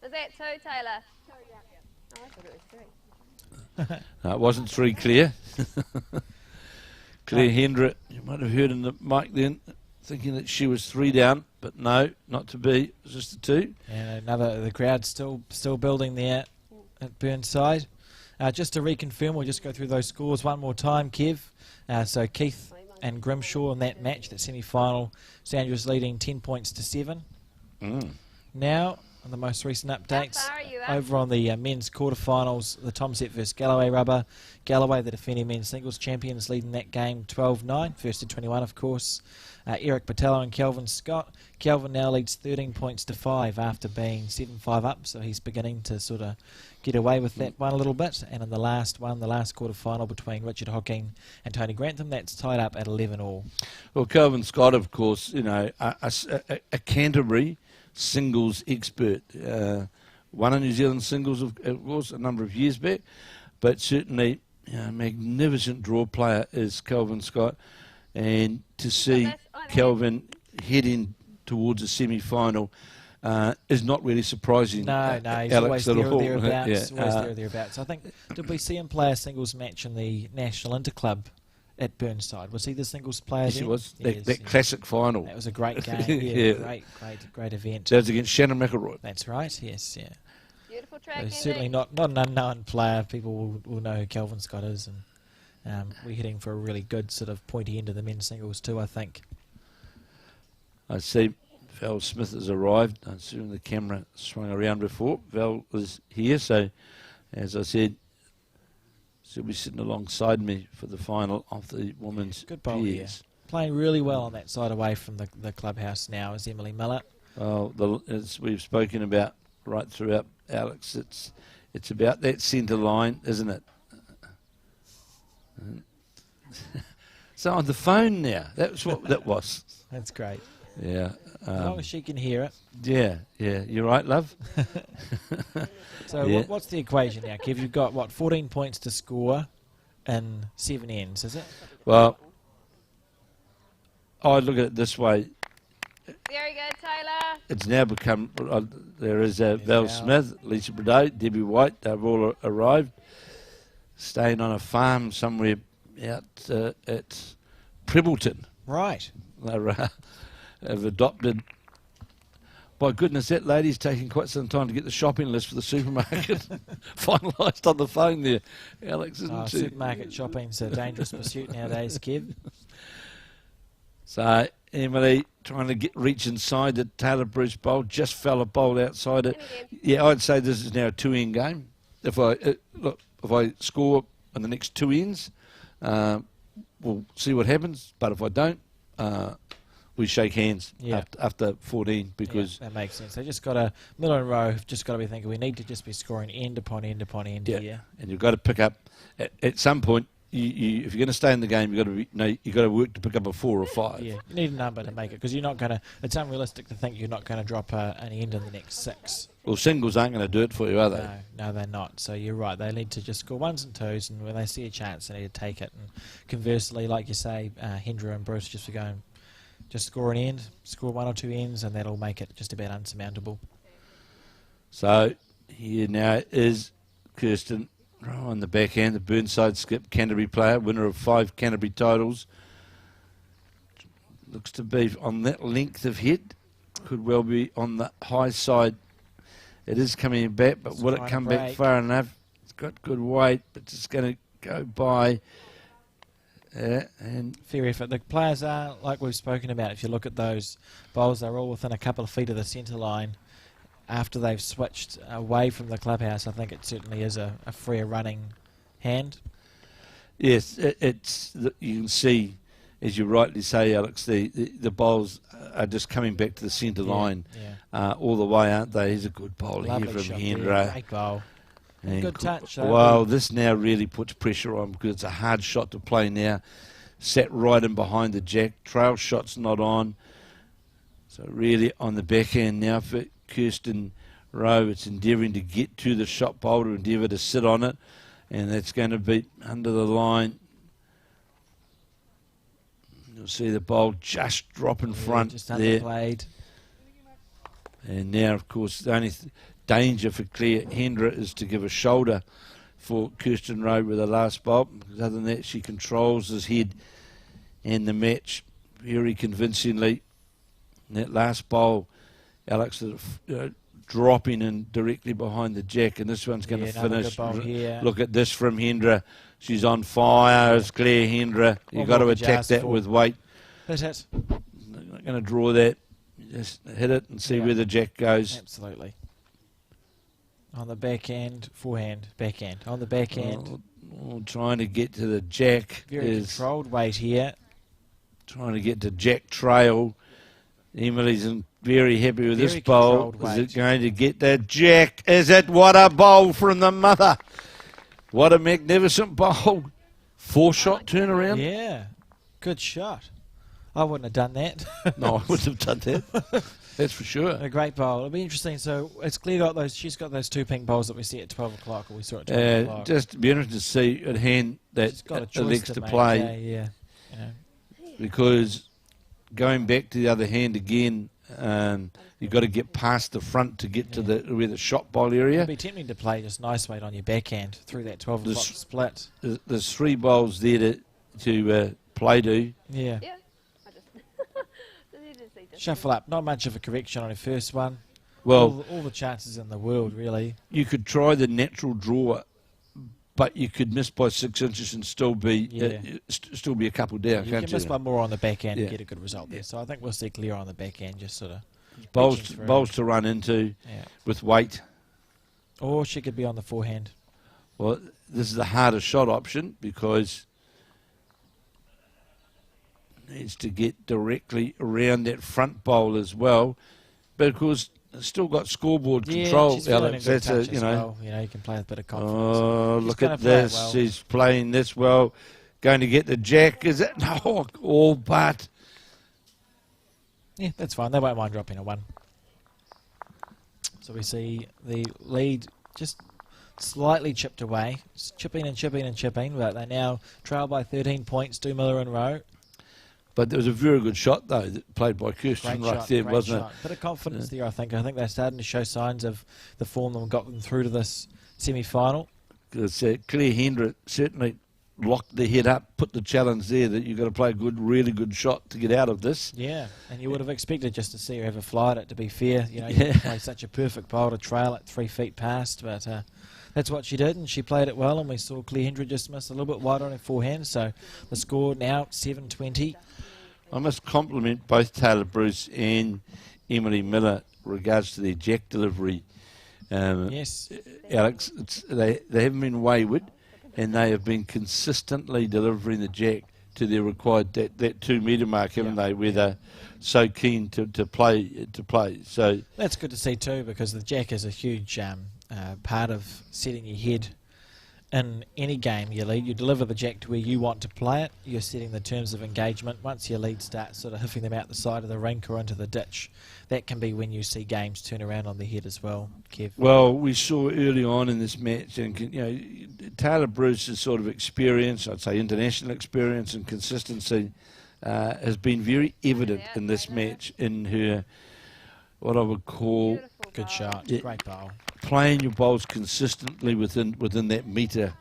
Was that 2, Taylor? Oh, I thought it was 3. No, it wasn't 3, Claire. Clare Hendra, you might have heard in the mic then, thinking that she was 3 down, but no, not to be. It was just a 2. And the crowd still building there at Burnside. Just to reconfirm, we'll just go through those scores one more time, Kev. So Keith and Grimshaw in that match, that semi-final, Sandra's leading 10 points to 7. Now, on the most recent updates, How far are you up? over on the men's quarterfinals, the Tom Set versus Galloway rubber. Galloway, the defending men's singles champions, leading that game 12-9, first to 21, of course. Eric Patello and Kelvin Scott. Kelvin now leads 13 points to 5 after being 7-5 up, so he's beginning to sort of get away with that one a little bit. And in the last quarterfinal between Richard Hocking and Tony Grantham, that's tied up at 11-all. Well, Kelvin Scott, of course, you know, a Canterbury singles expert. Won a New Zealand singles, of course, a number of years back, but certainly a magnificent draw player is Kelvin Scott. And to see Kelvin heading towards a semi-final is not really surprising. No, he's Alex, always at there or all. thereabouts. Yeah, Always there or thereabouts. I think, did we see him play a singles match in the National Interclub at Burnside? Was he the singles player? Yes, then? it was. Yes, That yeah. classic final. That was a great game. Yeah. Great event. That was against Shannon McElroy. That's right. Yes, yeah. Beautiful So track, certainly Andy. not an unknown player. People will know who Kelvin Scott is, and we're heading for a really good sort of pointy end of the men's singles too, I think. I see Val Smith has arrived. I assume the camera swung around before. Val is here, so as I said, she'll be sitting alongside me for the final of the women's Good bowl here. pairs. Playing really well on that side away from the clubhouse now is Emily Miller. As we've spoken about right throughout, Alex, it's about that centre line, isn't it? So on the phone now, that's what that was. That's great. Yeah. As long as she can hear it. Yeah. You're right, love. So Yeah. what's the equation now, Kev? You've got, 14 points to score in 7 ends, is it? Well, I look at it this way. Very good, Taylor. It's now become, there is Val Val. Smith, Lisa Burdett, Debbie White, they've all arrived, staying on a farm somewhere out at Prebbleton. Right. They have adopted. My goodness, that lady's taking quite some time to get the shopping list for the supermarket finalised on the phone there, Alex, isn't she? Supermarket shopping's a dangerous pursuit nowadays, Kev. So Emily trying to reach inside the Tayla Bruce bowl, just fell a bowl outside it. Yeah, I'd say this is now a 2-end game. If I score in the next 2 ends, we'll see what happens. But if I don't, we shake hands after 14 because that makes sense. They just got to Miller and Rowe have just got to be thinking we need to just be scoring end upon end upon end here. And you've got to pick up at some point. If you're going to stay in the game, you've got to work to pick up a 4 or 5. Yeah, you need a number to make it because you're not going to. It's unrealistic to think you're not going to drop an end in the next 6. Well, singles aren't going to do it for you, are they? No, they're not. So you're right. They need to just score 1s and 2s, and when they see a chance, they need to take it. And conversely, like you say, Hendra and Bruce just score an end, score 1 or 2 ends, and that'll make it just about unsurmountable. So here now is Kirsten Rowe on the backhand, the Burnside skip, Canterbury player, winner of 5 Canterbury titles. Looks to be on that length of head. Could well be on the high side. It is coming back, but will it come back far enough? It's got good weight, but it's going to go by. And fair effort. The players are, like we've spoken about, if you look at those bowls, they're all within a couple of feet of the centre line. After they've switched away from the clubhouse, I think it certainly is a freer running hand. Yes, you can see, as you rightly say, Alex, the bowls are just coming back to the centre line all the way, aren't they? He's a good bowler here from Hendra. Great bowl. And good touch. Well, this now really puts pressure on because it's a hard shot to play now. Sat right in behind the jack. Trail shot's not on. So really on the backhand now for Kirsten Rowe. It's endeavouring to get to the shot bowl, to endeavour to sit on it. And that's going to be under the line. You'll see the bowl just drop in front just there. Underplayed. And now, of course, the only danger for Clare Hendra is to give a shoulder for Kirsten Rowe with the last bowl. Because other than that, she controls his head and the match very convincingly. And that last bowl, Alex, dropping in directly behind the jack, and this one's going to finish. Look at this from Hendra. She's on fire. It's Clare Hendra. You've got to attack that with weight. That's it. Not going to draw that. Just hit it and see where the jack goes. Absolutely. On the backhand, forehand, backhand. On the backhand. Trying to get to the jack. Very controlled weight here. Trying to get to jack trail. Emily's very happy with this bowl. Is it going to get the jack? Is it? What a bowl from the mother. What a magnificent bowl. 4-shot turnaround. Yeah. Good shot. I wouldn't have done that. No, I wouldn't have done that. That's for sure. A great bowl. It'll be interesting. So it's Claire got those. She's got those 2 pink bowls that we see at 12 o'clock, or we saw at 12 o'clock. Just be interested to see at hand that elects to play. Yeah. Because going back to the other hand again, you've got to get past the front to get to where the shot bowl area. It'd be tempting to play just nice weight on your backhand through that 12 o'clock split. There's 3 bowls there to play to. Yeah. Shuffle up. Not much of a correction on her first one. Well, all the chances in the world, really. You could try the natural draw, but you could miss by 6 inches and still be a couple down. You can miss by more on the backhand and get a good result there. So I think we'll see Claire on the backhand, just sort of bowls to run into with weight. Or she could be on the forehand. Well, this is the harder shot option because needs to get directly around that front bowl as well, but of course it's still got scoreboard control. She's Alex, that's you can play with a bit of confidence. Oh, look at this! Well. She's playing this well. Going to get the jack? Is it? No, all but. Yeah, that's fine. They won't mind dropping a 1. So we see the lead just slightly chipped away, just chipping and chipping and chipping, but they now trail by 13 points. Miller and Rowe. But there was a very good shot, though, that played by Kirsten right there, wasn't it? Bit of confidence there, I think. I think they're starting to show signs of the form that got them through to this semi-final. Clare Hendra certainly locked the head up, put the challenge there that you've got to play a really good shot to get out of this. Yeah, and you would have expected just to see her have a fly at it, to be fair. You play such a perfect bowl to trail at 3 feet past, but that's what she did, and she played it well, and we saw Clare Hendra just miss a little bit wide on her forehand, so the score now 7-20. I must compliment both Tayla Bruce and Emily Miller in regards to their jack delivery. Yes. Alex, they haven't been wayward, and they have been consistently delivering the jack to their required that 2 metre mark, haven't they? Where they're so keen to play. So that's good to see too, because the jack is a huge part of setting your head. In any game you lead, you deliver the jack to where you want to play it. You're setting the terms of engagement. Once your lead starts sort of hiffing them out the side of the rink or into the ditch, that can be when you see games turn around on their head as well, Kev. Well, we saw early on in this match, and Tayla Bruce's sort of experience, I'd say international experience and consistency, has been very evident in this match in her, what I would call... Good shot, great bowl. Playing your bowls consistently within that metre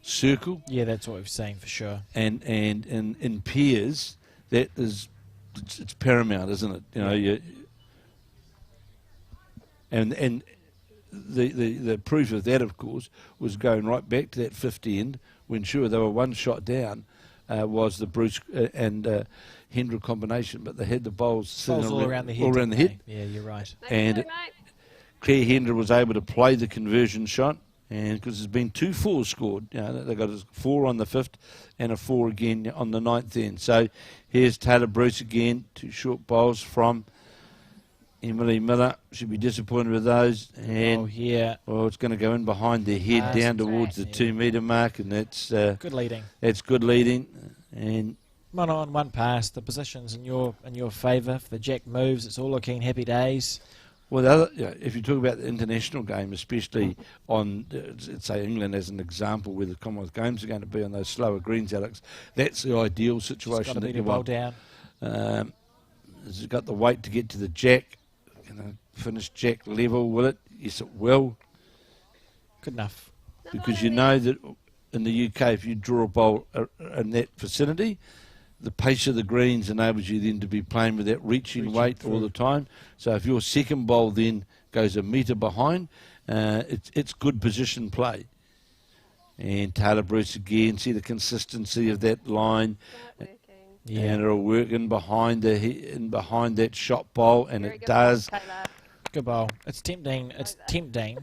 circle. Yeah, that's what we've seen for sure. And in pairs, that is it's paramount, isn't it? You know, and the proof of that, of course, was going right back to that 50 end when sure they were one shot down. Was the Bruce and Hendra combination, but they had the bowls sitting all around the head. All around the head. Yeah, you're right. And Clare Hendra was able to play the conversion shot, and because there's been 2 fours scored, you know, they got a 4 on the 5th and a 4 again on the 9th end. So here's Tayla Bruce again, 2 short bowls from Emily Miller. Should be disappointed with those. And well, it's going to go in behind their head down towards the 2 metre mark, and that's good leading. That's good leading. And one on, one pass. The position's in your favour. If the jack moves, it's all looking happy days. Well, the other, you know, if you talk about the international game, especially on, say, England as an example, where the Commonwealth Games are going to be on those slower greens, Alex, that's the ideal situation that you want. Down. Has it got the weight to get to the jack? Can I finish jack level with it? Yes, it will. Good enough. Because you know that in the UK, if you draw a bowl in that vicinity, the pace of the greens enables you then to be playing with that reaching weight all the time. So if your second bowl then goes a metre behind, it's good position play. And Tayla Bruce again, see the consistency of that line. And it'll work in behind that shot bowl, and it does. Good bowl. It's tempting. It's tempting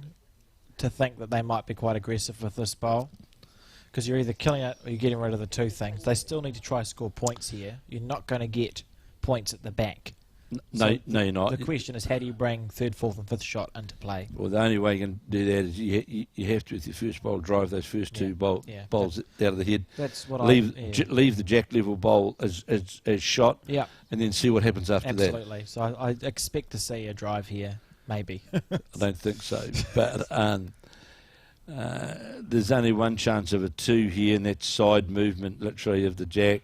to think that they might be quite aggressive with this bowl, because you're either killing it or you're getting rid of the 2 things. They still need to try to score points here. You're not going to get points at the back. No, you're not. The question is, how do you bring 3rd, 4th and 5th shot into play? Well, the only way you can do that is you have to, with your first bowl, drive those first 2 bowls out of the head. That's what leave the jack level bowl as shot, and then see what happens after that. Absolutely. So I expect to see a drive here, maybe. I don't think so, but there's only one chance of a 2 here, and that's side movement, literally, of the jack.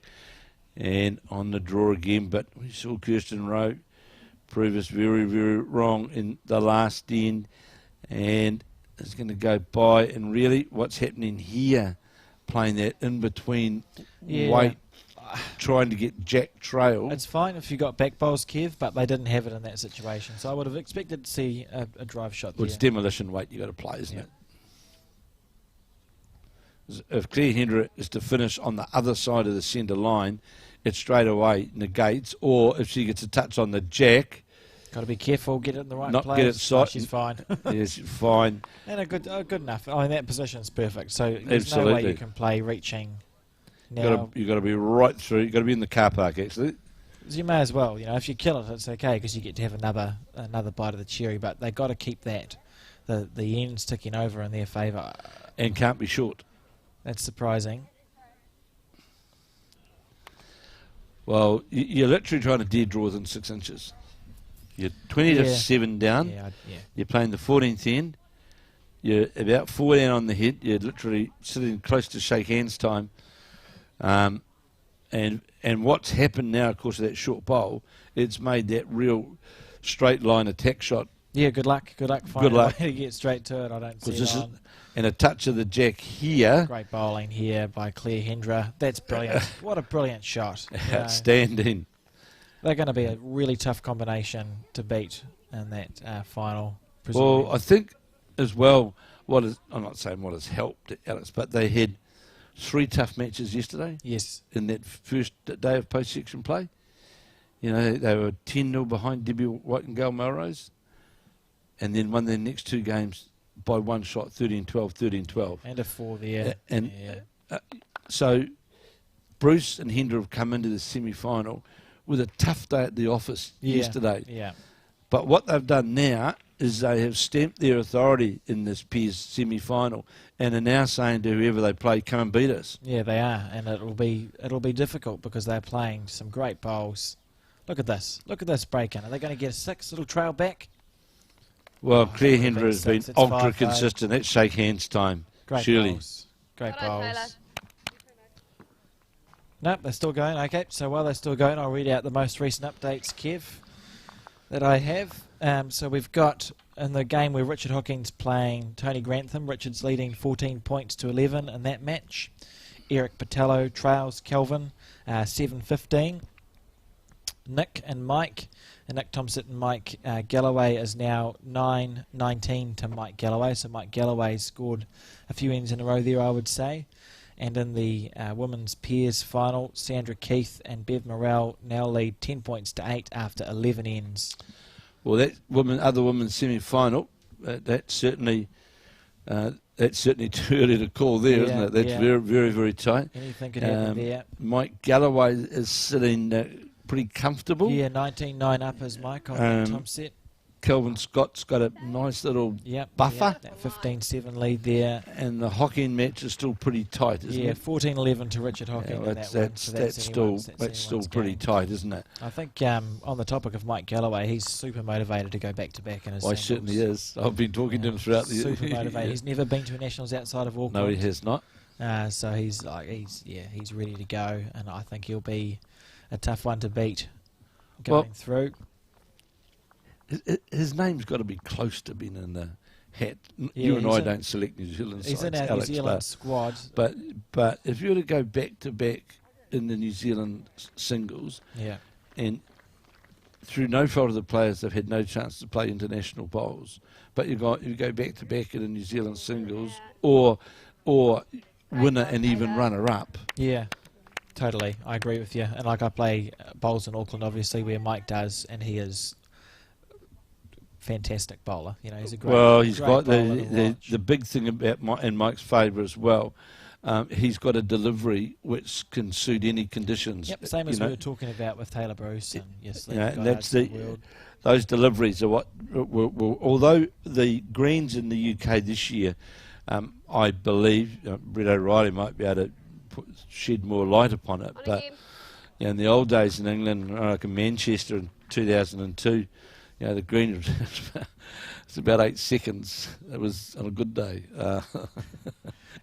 And on the draw again, but we saw Kirsten Rowe prove us very, very wrong in the last end, and it's going to go by. And really, what's happening here, playing that in between weight, trying to get jack trail. It's fine if you got back bowls, Kev, but they didn't have it in that situation. So I would have expected to see a drive shot there. Well, it's demolition weight you got to play, isn't it? If Clare Hendra is to finish on the other side of the centre line, it straight away negates. Or if she gets a touch on the jack, got to be careful, get it in the right place. Not get it side. She's fine. Yes, fine. And good enough. I mean, that position's perfect. So there's no way you can play reaching. Now, you've got to be right through. You've got to be in the car park, actually. You may as well. You know, if you kill it, it's okay because you get to have another bite of the cherry. But they've got to keep the ends ticking over in their favour. And can't be short. That's surprising. Well, you're literally trying to dead draw within 6 inches. You're 20 to 7 down. You're playing the 14th end. You're about 4 down on the head. You're literally sitting close to shake hands time. And what's happened now, of course, of that short bowl, it's made that real straight line attack shot. Yeah, good luck. Good luck finding a way to get straight to it. I don't see it on. And a touch of the jack here. Great bowling here by Clare Hendra. That's brilliant. What a brilliant shot. Outstanding. They're going to be a really tough combination to beat in that final. Well, I think as well, I'm not saying what has helped Alex, but they had 3 tough matches yesterday. Yes. In that first day of post-section play. You know, they were 10-0 behind Debbie White and Gail Melrose, and then won their next 2 games by 1 shot, 13-12, 13-12. And a 4 there. So Bruce and Hendra have come into the semi-final with a tough day at the office yesterday. Yeah. But what they've done now is they have stamped their authority in this Peers semi-final and are now saying to whoever they play, come and beat us. Yeah, they are, and it'll be difficult because they're playing some great bowls. Look at this. Look at this break-in. Are they going to get a 6 little trail back? Well, Clare Hendra has been ultra consistent. Let's shake hands time. Great surely. Bowls. Great bowls. Nope, they're still going. Okay, so while they're still going, I'll read out the most recent updates, Kev, that I have. So we've got in the game where Richard Hocking's playing Tony Grantham. Richard's leading 14 points to 11 in that match. Eric Patello trails Kelvin 7-15. Nick and Mike. And Nick Thompson and Mike Galloway is now 9-19 to Mike Galloway. So Mike Galloway scored a few ends in a row there, I would say. And in the women's pairs final, Sandra Keith and Bev Morrell now lead 10 points to 8 after 11 ends. Well, that other women's semi-final, that's certainly too early to call there, isn't it? That's very, very, very tight. Anything could happen there. Mike Galloway is sitting pretty comfortable. Yeah, 19-9 up as Mike on the top set. Kelvin Scott's got a nice little buffer. That 15-7 lead there. And the Hocking match is still pretty tight, isn't it? Yeah, 14-11 to Richard Hocking. That's still pretty tight, isn't it? I think on the topic of Mike Galloway, he's super motivated to go back-to-back in his singles. He certainly is. I've been talking to him throughout the year. Super motivated. He's never been to a nationals outside of Auckland. No, he has not. So he's ready to go, and I think he'll be a tough one to beat going through. His name's got to be close to being in the hat. You and I don't select New Zealand sides. He's in our New Zealand squad. But if you were to go back to back in the New Zealand singles, and through no fault of the players, they've had no chance to play international bowls. But you go back to back in the New Zealand singles, or winner and even runner up. Yeah. Totally, I agree with you. And I play bowls in Auckland, obviously, where Mike does, and he is fantastic bowler. He's a great. Well, he's got the big thing about in Mike's favour as well. He's got a delivery which can suit any conditions. Yep, same as we were talking about with Tayla Bruce and and that's those deliveries are what. Although the greens in the UK this year, I believe Brett O'Reilly might be able to shed more light upon it. But in the old days in England, like in Manchester in 2002, the green was about 8 seconds. It was on a good day.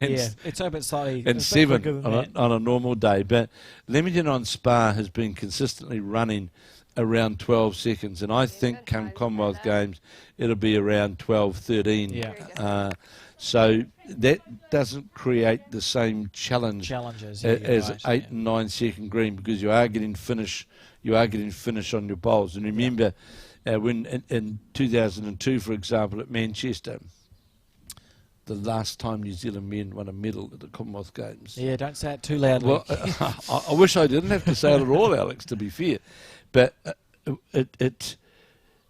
It's a bit slightly. And 7 on a normal day. But Leamington on Spa has been consistently running around 12 seconds, and I think come Commonwealth Games it'll be around 12, 13. So that doesn't create the same challenges as 8 and 9 second green, because you are getting finish on your bowls. And remember, when in 2002, for example, at Manchester, the last time New Zealand men won a medal at the Commonwealth Games. Yeah, don't say it too loudly. Well, I wish I didn't have to say it at all, Alex, to be fair. But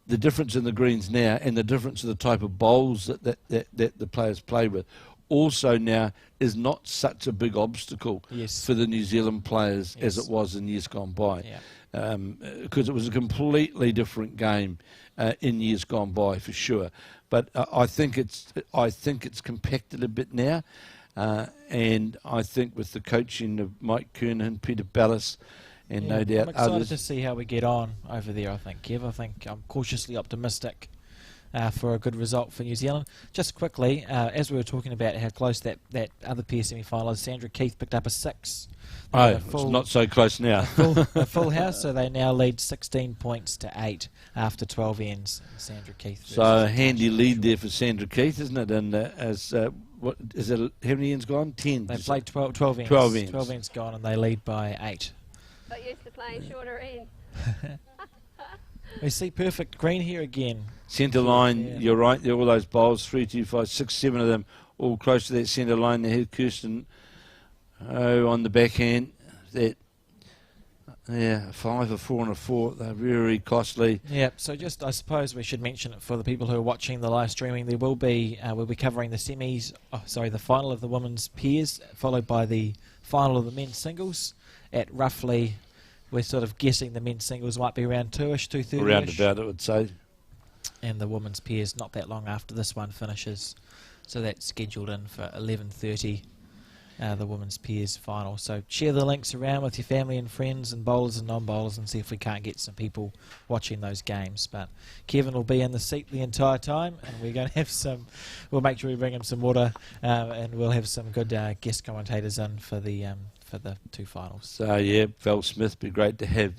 the difference in the greens now, and the difference in the type of bowls that the players play with, also now is not such a big obstacle for the New Zealand players as it was in years gone by. Because it was a completely different game in years gone by, for sure. But I think it's compacted a bit now, and I think with the coaching of Mike Kernan, Peter Ballas, and no doubt others. I'm excited to see how we get on over there, I think, Kev. I think I'm cautiously optimistic for a good result for New Zealand. Just quickly, as we were talking about how close that other pair semi-final is, Sandra Keith picked up a 6. It's not so close now. A full house, so they now lead 16 points to 8 after 12 ends. Sandra Keith. So a handy lead there for Sandra Keith, isn't it? And what is it? How many ends gone? 10. They played 12 ends. 12 ends gone, and they lead by 8. Got used to playing shorter ends. We see perfect green here again. Centre line, you're right. There are all those bowls, 3, 2, 5, 6, 7 of them, all close to that centre line. They had Kirsten on the backhand. That 5, a 4, and a 4. They're very costly. Yeah. So I suppose we should mention it for the people who are watching the live streaming. There will be we'll be covering the the final of the women's pairs, followed by the final of the men's singles at roughly. We're sort of guessing the men's singles might be around 2ish, 2:30. Around about, I would say. And the women's pairs not that long after this one finishes. So that's scheduled in for 11:30, the women's pairs final. So share the links around with your family and friends and bowlers and non-bowlers, and see if we can't get some people watching those games. But Kevin will be in the seat the entire time, and we're going to have we'll make sure we bring him some water, and we'll have some good guest commentators in for the 2 finals. So yeah, Val Smith, be great to have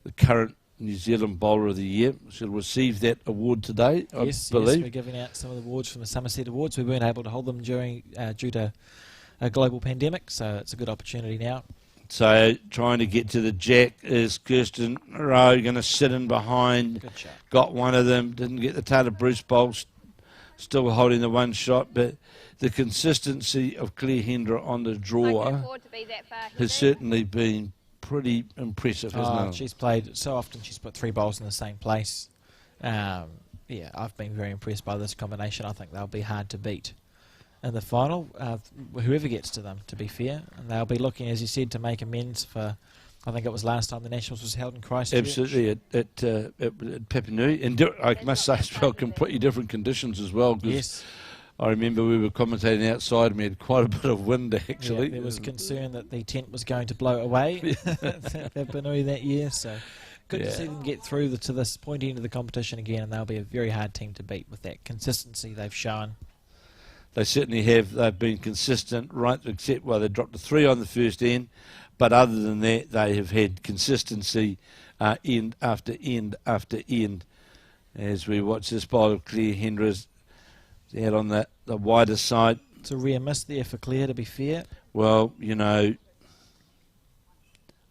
the current New Zealand Bowler of the Year. She'll receive that award today, I believe. Yes, we're giving out some of the awards from the Summerset Awards. We weren't able to hold them due to a global pandemic, so it's a good opportunity now. So trying to get to the jack is Kirsten Rowe, going to sit in behind. Good shot. Got one of them, didn't get the Tayla Bruce bowl, still holding the one shot, but the consistency of Clare Hendra on the I can draw afford to be that far. has certainly been pretty impressive, hasn't it? She's played so often. She's put 3 bowls in the same place. Yeah, I've been very impressed by this combination. I think they'll be hard to beat in the final, whoever gets to them, to be fair. And they'll be looking, as you said, to make amends for, I think it was last time the Nationals was held in Christchurch. Absolutely, at Papanui. And I must say as well, completely different conditions as well. Yes. I remember we were commentating outside and we had quite a bit of wind, actually. Yeah, there was concern that the tent was going to blow away at Papanui that year. So good to see them get through to this point into the competition again, and they'll be a very hard team to beat with that consistency they've shown. They certainly have. They've been consistent, right, except, well, they dropped a 3 on the first end. But other than that, they have had consistency end after end after end. As we watch this bowl of Clare Hendra's out on the wider side. It's a rare miss there for Clare, to be fair. Well, you know,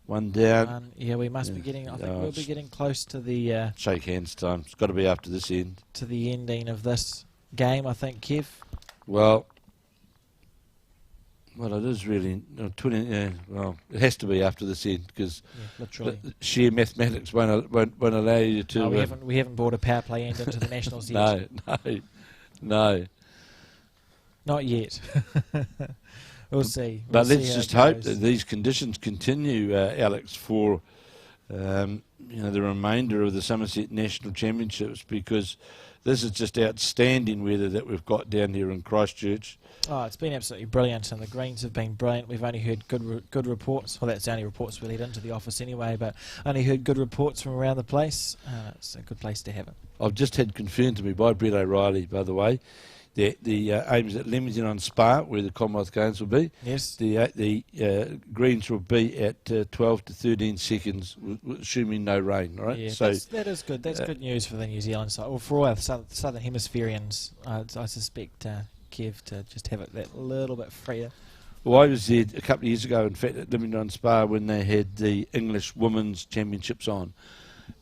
one down. Yeah, we must be getting, I think we'll be getting close to the... shake hands time. It's got to be after this end. To the ending of this game, I think, Kev. Well, it is really 20. Well, it has to be after this end because literally sheer mathematics won't allow you to. No, we haven't brought a power play end into the Nationals yet. No, not yet. We'll see. But let's just hope that these conditions continue, Alex, for the remainder of the Summerset National Championships, because this is just outstanding weather that we've got down here in Christchurch. Oh, it's been absolutely brilliant, and the greens have been brilliant. We've only heard good reports. Well, that's the only reports we let into the office anyway, but only heard good reports from around the place. It's a good place to have it. I've just had confirmed to me by Brett O'Reilly, by the way, that the aim is at Leamington on Spa, where the Commonwealth Games will be. Yes. The greens will be at 12 to 13 seconds, assuming no rain, right? Yeah, so that is good. That's good news for the New Zealand side, or for all our Southern Hemispherians, I suspect, Kev, to just have it that little bit freer. Well, I was there a couple of years ago, in fact, at Leamington on Spa, when they had the English Women's Championships on.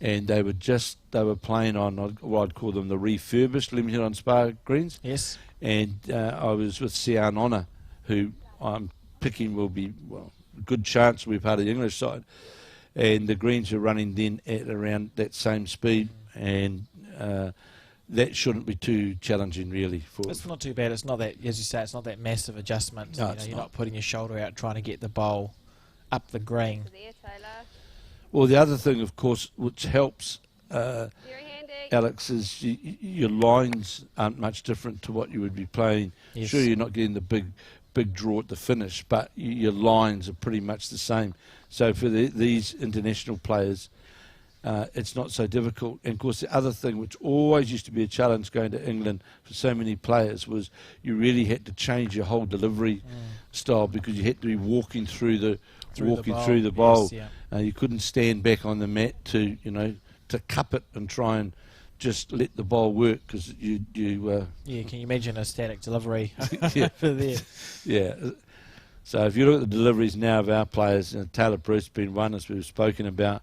And they were playing on what I'd call them the refurbished Leamington on Spa greens. Yes. And I was with Sian Honour, who I'm picking will be, a good chance to be part of the English side. And the greens are running then at around that same speed, and that shouldn't be too challenging, really. It's not too bad. It's not that, as you say, it's not that massive adjustment. No, you're not putting your shoulder out trying to get the bowl up the green. There, Taylor. Well, the other thing, of course, which helps, Very handy. Alex, is your lines aren't much different to what you would be playing. Yes. Sure, you're not getting the big draw at the finish, but your lines are pretty much the same. So for these international players, it's not so difficult. And of course, the other thing, which always used to be a challenge going to England for so many players, was you really had to change your whole delivery style, because you had to be walking through the bowl. Yes, You couldn't stand back on the mat to cup it and try and just let the bowl work, because you can you imagine a static delivery Yeah. over there? Yeah. So if you look at the deliveries now of our players, Tayla Bruce has been one, as we've spoken about.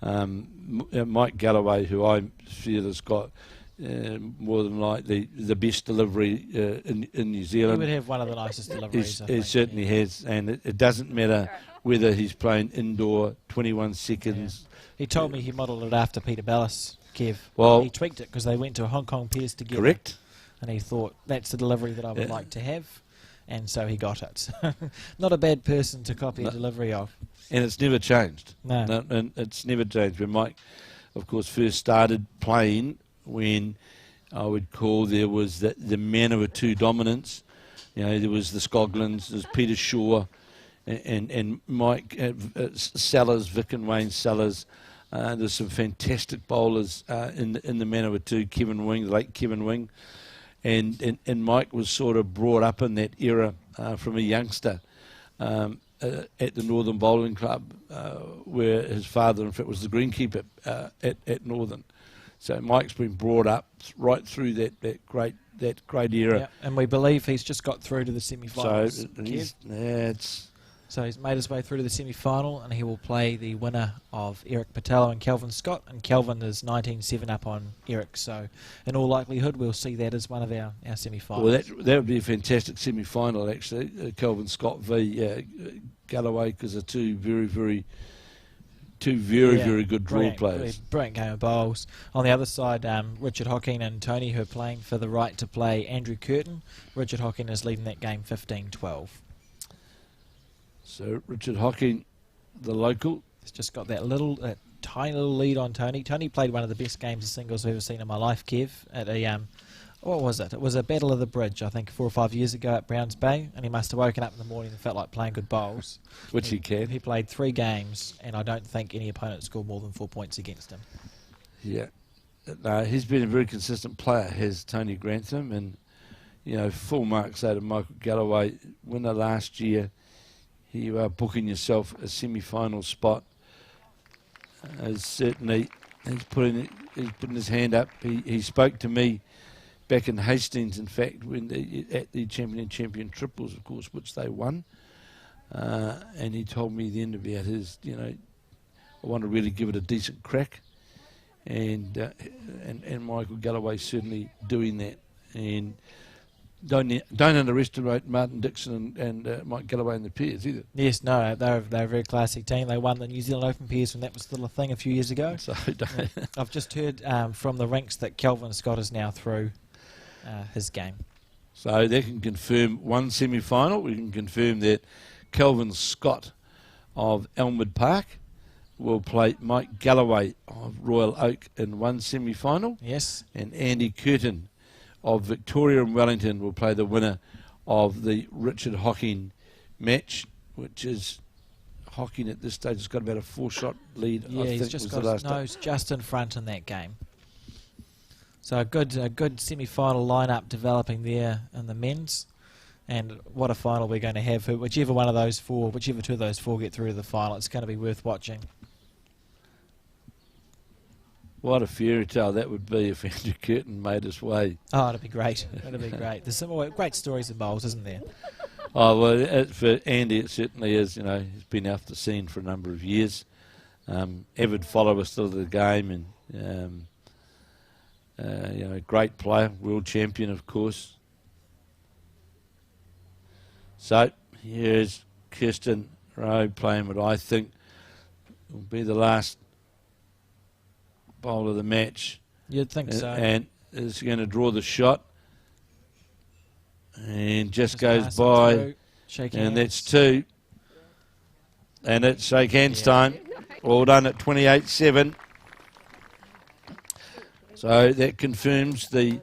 Mike Galloway, who I feel has got more than likely the best delivery in New Zealand. He would have one of the nicest deliveries. He certainly has, and it doesn't matter whether he's playing indoor, 21 seconds. Yeah. He told me he modelled it after Peter Bellis, Kev. Well, he tweaked it because they went to Hong Kong pairs together. Correct. And he thought, that's the delivery that I would like to have. And so he got it. Not a bad person to copy a delivery of. And it's never changed. No. And it's never changed. When Mike, of course, first started playing, when I would call there was the Manawatu dominance. There was the Scoglins, there was Peter Shaw, and Mike Sellers, Vic and Wayne Sellers. There's some fantastic bowlers in the Manawatu, Kevin Wing, the late Kevin Wing. And Mike was sort of brought up in that era from a youngster at the Northern Bowling Club, where his father, in fact, was the greenkeeper at Northern. So Mike's been brought up right through that great era. Yeah, and we believe he's just got through to the semi-finals. So So he's made his way through to the semi-final, and he will play the winner of Eric Patello and Kelvin Scott. And Kelvin is 19-7 up on Eric, so in all likelihood we'll see that as one of our semi-finals. Well, that would be a fantastic semi-final, actually. Kelvin Scott v Galloway, because they're two very good draw players. Brilliant game of bowls. On the other side, Richard Hocking and Tony, who are playing for the right to play Andrew Curtin. Richard Hocking is leading that game 15-12. So Richard Hocking, the local, has just got that tiny little lead on Tony. Tony played one of the best games of singles I've ever seen in my life, Kev, at a what was it? It was a Battle of the Bridge, I think, 4 or 5 years ago at Browns Bay, and he must have woken up in the morning and felt like playing good bowls. Which he can. He played 3 games, and I don't think any opponent scored more than 4 points against him. Yeah. No, he's been a very consistent player, has Tony Grantham, and, you know, full marks out of Michael Galloway, winner last year. Here you are booking yourself a semi-final spot. Certainly, he's putting his hand up. He spoke to me back in Hastings, in fact, when at the champion triples, of course, which they won. And he told me the end about his, you know, I want to really give it a decent crack. And Michael Galloway certainly doing that. And don't underestimate Martin Dixon and Mike Galloway and the peers either. Yes, no, they're a very classy team. They won the New Zealand Open peers when that was still a thing a few years ago. So I've just heard from the rinks that Kelvin Scott is now through his game. So they can confirm one semi-final. We can confirm that Kelvin Scott of Elmwood Park will play Mike Galloway of Royal Oak in one semi-final. Yes. And Andy Curtin of Victoria and Wellington will play the winner of the Richard Hocking match, which is Hocking at this stage has got about a 4-shot lead. Yeah, he's just got his nose just in front in that game. So a good semi-final lineup developing there in the men's, and what a final we're going to have. Whichever two of those four get through to the final, it's going to be worth watching. What a fairy tale that would be if Andrew Curtin made his way. Oh, it'd be great. It'd be great. There's some great stories in bowls, isn't there? Oh, well, for Andy it certainly is. You know, he's been off the scene for a number of years. Avid follower still of the game, and you know, great player, world champion, of course. So here's Kirsten Rowe playing what I think will be the last bowl of the match. You'd think so. And is going to draw the shot. And just goes by. Shake and hands. that's 2. And it's shake hands time. All done at 28-7. So that confirms the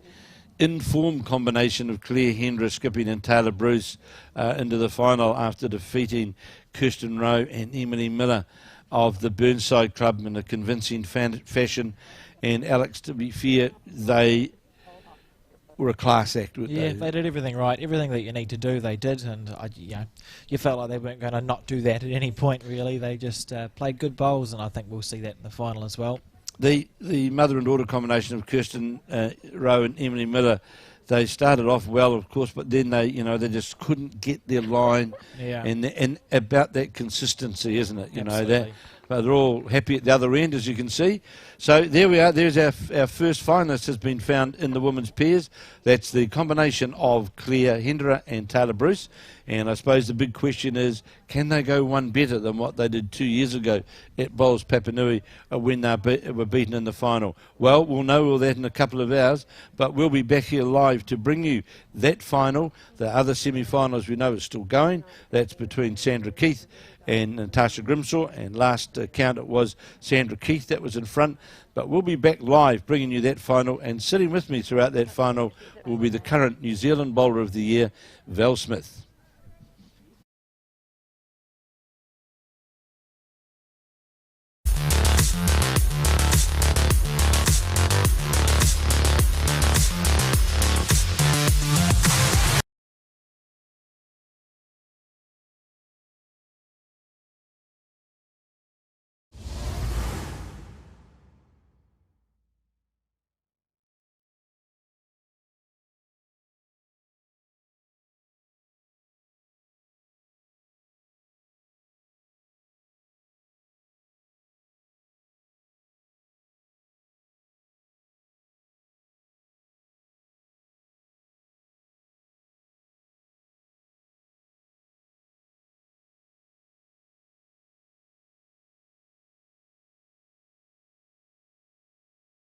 in-form combination of Clare Hendra skipping and Tayla Bruce into the final after defeating Kirsten Rowe and Emily Miller of the Burnside Club in a convincing fashion. And Alex, to be fair, they were a class act. Yeah, they did everything right. Everything that you need to do, they did. And you felt like they weren't going to not do that at any point, really. They just played good bowls, and I think we'll see that in the final as well. The mother and daughter combination of Kirsten Rowe and Emily Miller, they started off well, of course, but then they just couldn't get their line. Yeah. And about that consistency, isn't it? You Absolutely. know that. But they're all happy at the other end, as you can see. So there we are. There's our first finalist has been found in the women's pairs. That's the combination of Clare Hendra and Tayla Bruce. And I suppose the big question is, can they go one better than what they did 2 years ago at Bowls Papanui when they were beaten in the final? Well, we'll know all that in a couple of hours, but we'll be back here live to bring you that final. The other semi-finals we know is still going. That's between Sandra Keith and Natasha Grimshaw, and last count it was Sandra Keith that was in front. But we'll be back live bringing you that final, and sitting with me throughout that final will be the current New Zealand Bowler of the Year, Val Smith.